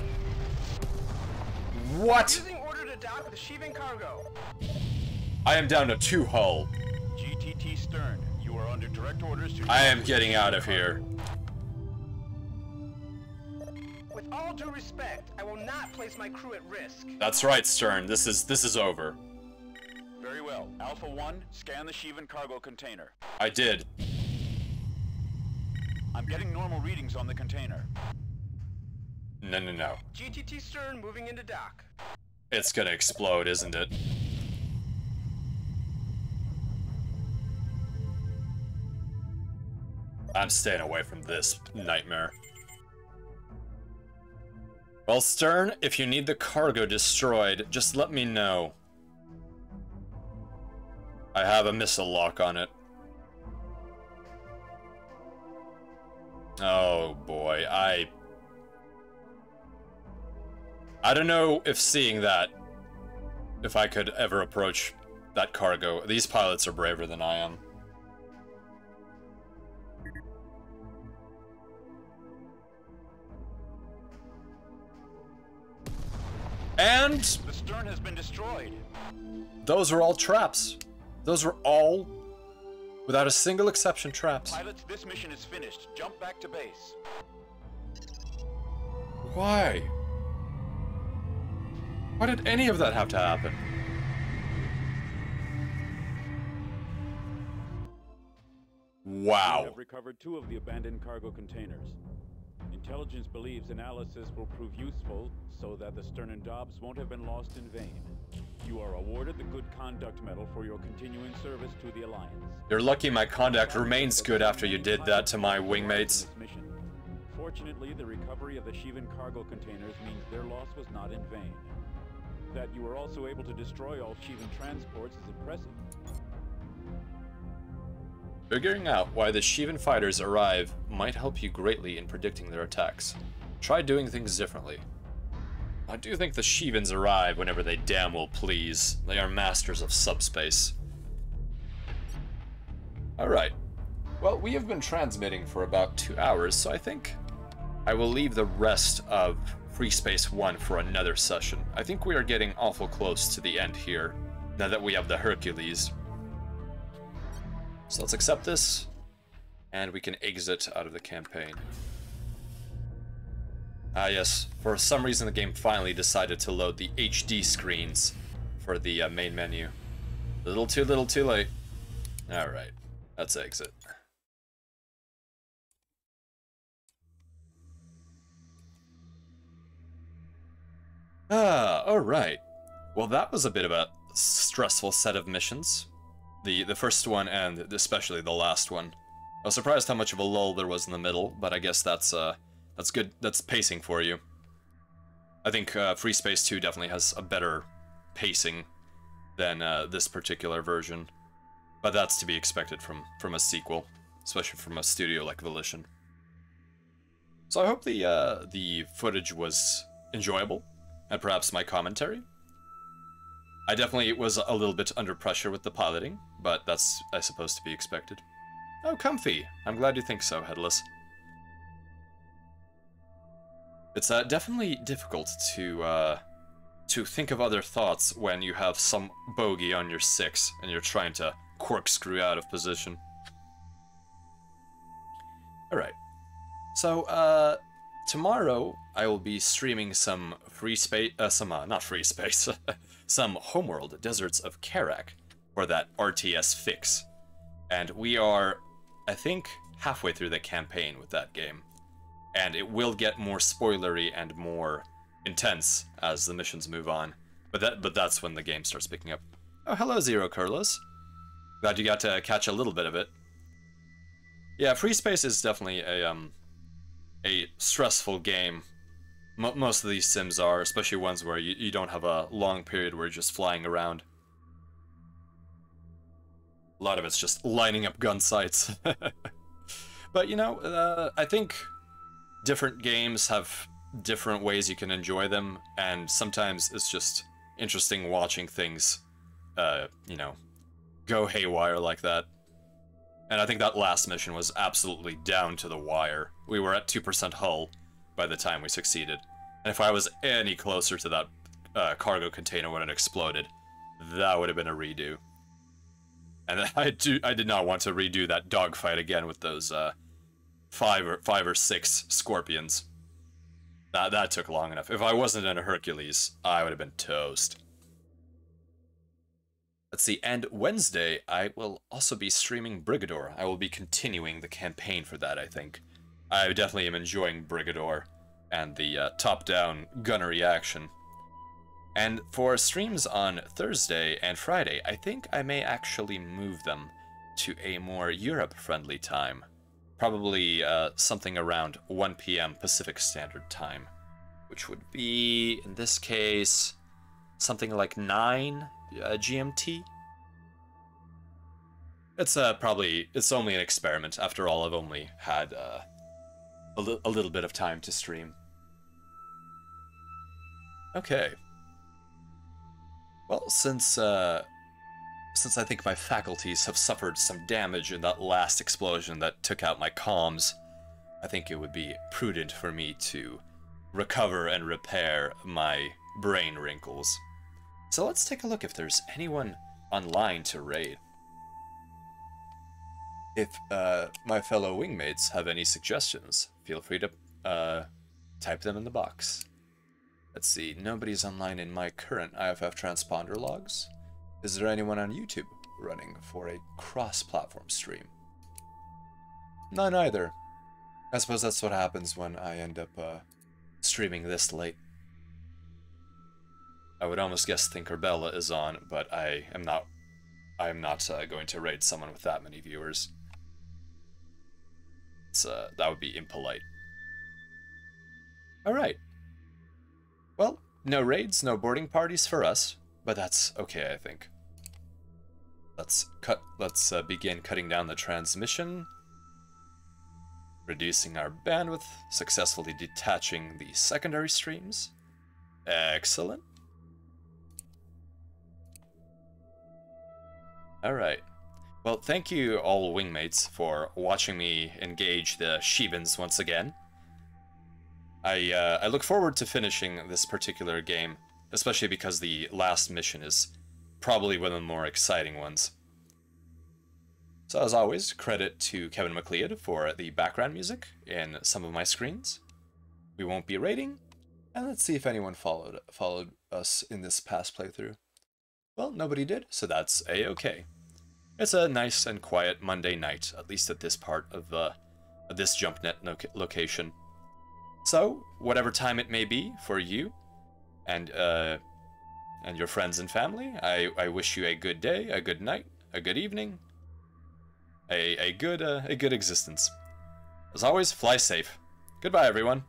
What? Using order to dock with Sheevan cargo. I am down to 2 hull. GTT Stern, you are under direct orders to... I am getting out of here. With all due respect, I will not place my crew at risk. That's right, Stern. This is over. Very well. Alpha 1, scan the Shivan cargo container. I did. I'm getting normal readings on the container. No. GTT stern moving into dock. It's gonna explode, isn't it? I'm staying away from this nightmare. Well, Stern, if you need the cargo destroyed, just let me know. I have a missile lock on it. Oh boy, I don't know if seeing that, if I could ever approach that cargo. These pilots are braver than I am. And The stern has been destroyed. those are all traps. Those were all, without a single exception, traps. Pilots, this mission is finished. Jump back to base. Why? Why did any of that have to happen? We Wow. have recovered 2 of the abandoned cargo containers. Intelligence believes analysis will prove useful so that the Stern and Dobbs won't have been lost in vain. You are awarded the Good Conduct Medal for your continuing service to the Alliance. You're lucky my conduct remains good after you did that to my wingmates. Fortunately, the recovery of the Shivan cargo containers means their loss was not in vain. That you were also able to destroy all Shivan transports is impressive. Figuring out why the Shivan fighters arrive might help you greatly in predicting their attacks. Try doing things differently. I do think the Shivans arrive whenever they damn well please. They are masters of subspace. Alright. Well, we have been transmitting for about 2 hours, so I think I will leave the rest of Freespace 1 for another session. I think we are getting awful close to the end here, now that we have the Hercules. So let's accept this, and we can exit out of the campaign. Ah yes, for some reason the game finally decided to load the HD screens for the main menu. Little too late. Alright, let's exit. Alright. Well, that was a bit of a stressful set of missions. The first one and especially the last one. I was surprised how much of a lull there was in the middle, but I guess that's good. That's pacing for you. I think Freespace 2 definitely has a better pacing than this particular version, but that's to be expected from a sequel, especially from a studio like Volition. So I hope the footage was enjoyable, and perhaps my commentary. I definitely was a little bit under pressure with the piloting, but that's, I suppose, to be expected. Oh, comfy. I'm glad you think so, Headless. It's definitely difficult to think of other thoughts when you have some bogey on your 6 and you're trying to corkscrew out of position. Alright. So, tomorrow I will be streaming some some Homeworld Deserts of Karak for that RTS fix. And we are, I think, halfway through the campaign with that game. And it will get more spoilery and more intense as the missions move on. But that's when the game starts picking up. Oh, hello, Zero Curlos. Glad you got to catch a little bit of it. Yeah, Freespace is definitely a stressful game. Most of these sims are, especially ones where you don't have a long period where you're just flying around. A lot of it's just lining up gun sites. But, you know, I think different games have different ways you can enjoy them, and sometimes it's just interesting watching things, you know, go haywire like that. And I think that last mission was absolutely down to the wire. We were at 2% hull by the time we succeeded. And if I was any closer to that cargo container when it exploded, that would have been a redo. And I did not want to redo that dogfight again with those 5 or 6 scorpions. That took long enough. If I wasn't in a Hercules, I would have been toast. Let's see, and Wednesday, I will also be streaming Brigador. I will be continuing the campaign for that, I think. I definitely am enjoying Brigador and the top-down gunnery action. And for streams on Thursday and Friday, I think I may actually move them to a more Europe-friendly time. Probably something around 1 p.m. Pacific Standard Time, which would be, in this case, something like 9 GMT. It's it's only an experiment. After all, I've only had a little bit of time to stream. Okay. Well, since I think my faculties have suffered some damage in that last explosion that took out my comms, I think it would be prudent for me to recover and repair my brain wrinkles. So let's take a look if there's anyone online to raid. If my fellow wingmates have any suggestions, feel free to type them in the box. Let's see, nobody's online in my current IFF transponder logs. Is there anyone on YouTube running for a cross-platform stream? None either. I suppose that's what happens when I end up streaming this late. I would almost guess Tinkerbella is on, but I am not going to raid someone with that many viewers. That would be impolite. Alright. Well, no raids, no boarding parties for us, but that's okay, I think. Let's begin cutting down the transmission, reducing our bandwidth, successfully detaching the secondary streams. Excellent. Alright. Well, thank you all wingmates for watching me engage the Shebans once again. I look forward to finishing this particular game, especially because the last mission is probably one of the more exciting ones. So as always, credit to Kevin MacLeod for the background music in some of my screens. We won't be raiding, and let's see if anyone followed us in this past playthrough. Well, nobody did, so that's a-okay. It's a nice and quiet Monday night, at least at this part of this JumpNet location. So, whatever time it may be for you and your friends and family, I wish you a good day, a good night, a good evening, a good existence. As always, fly safe. Goodbye, everyone.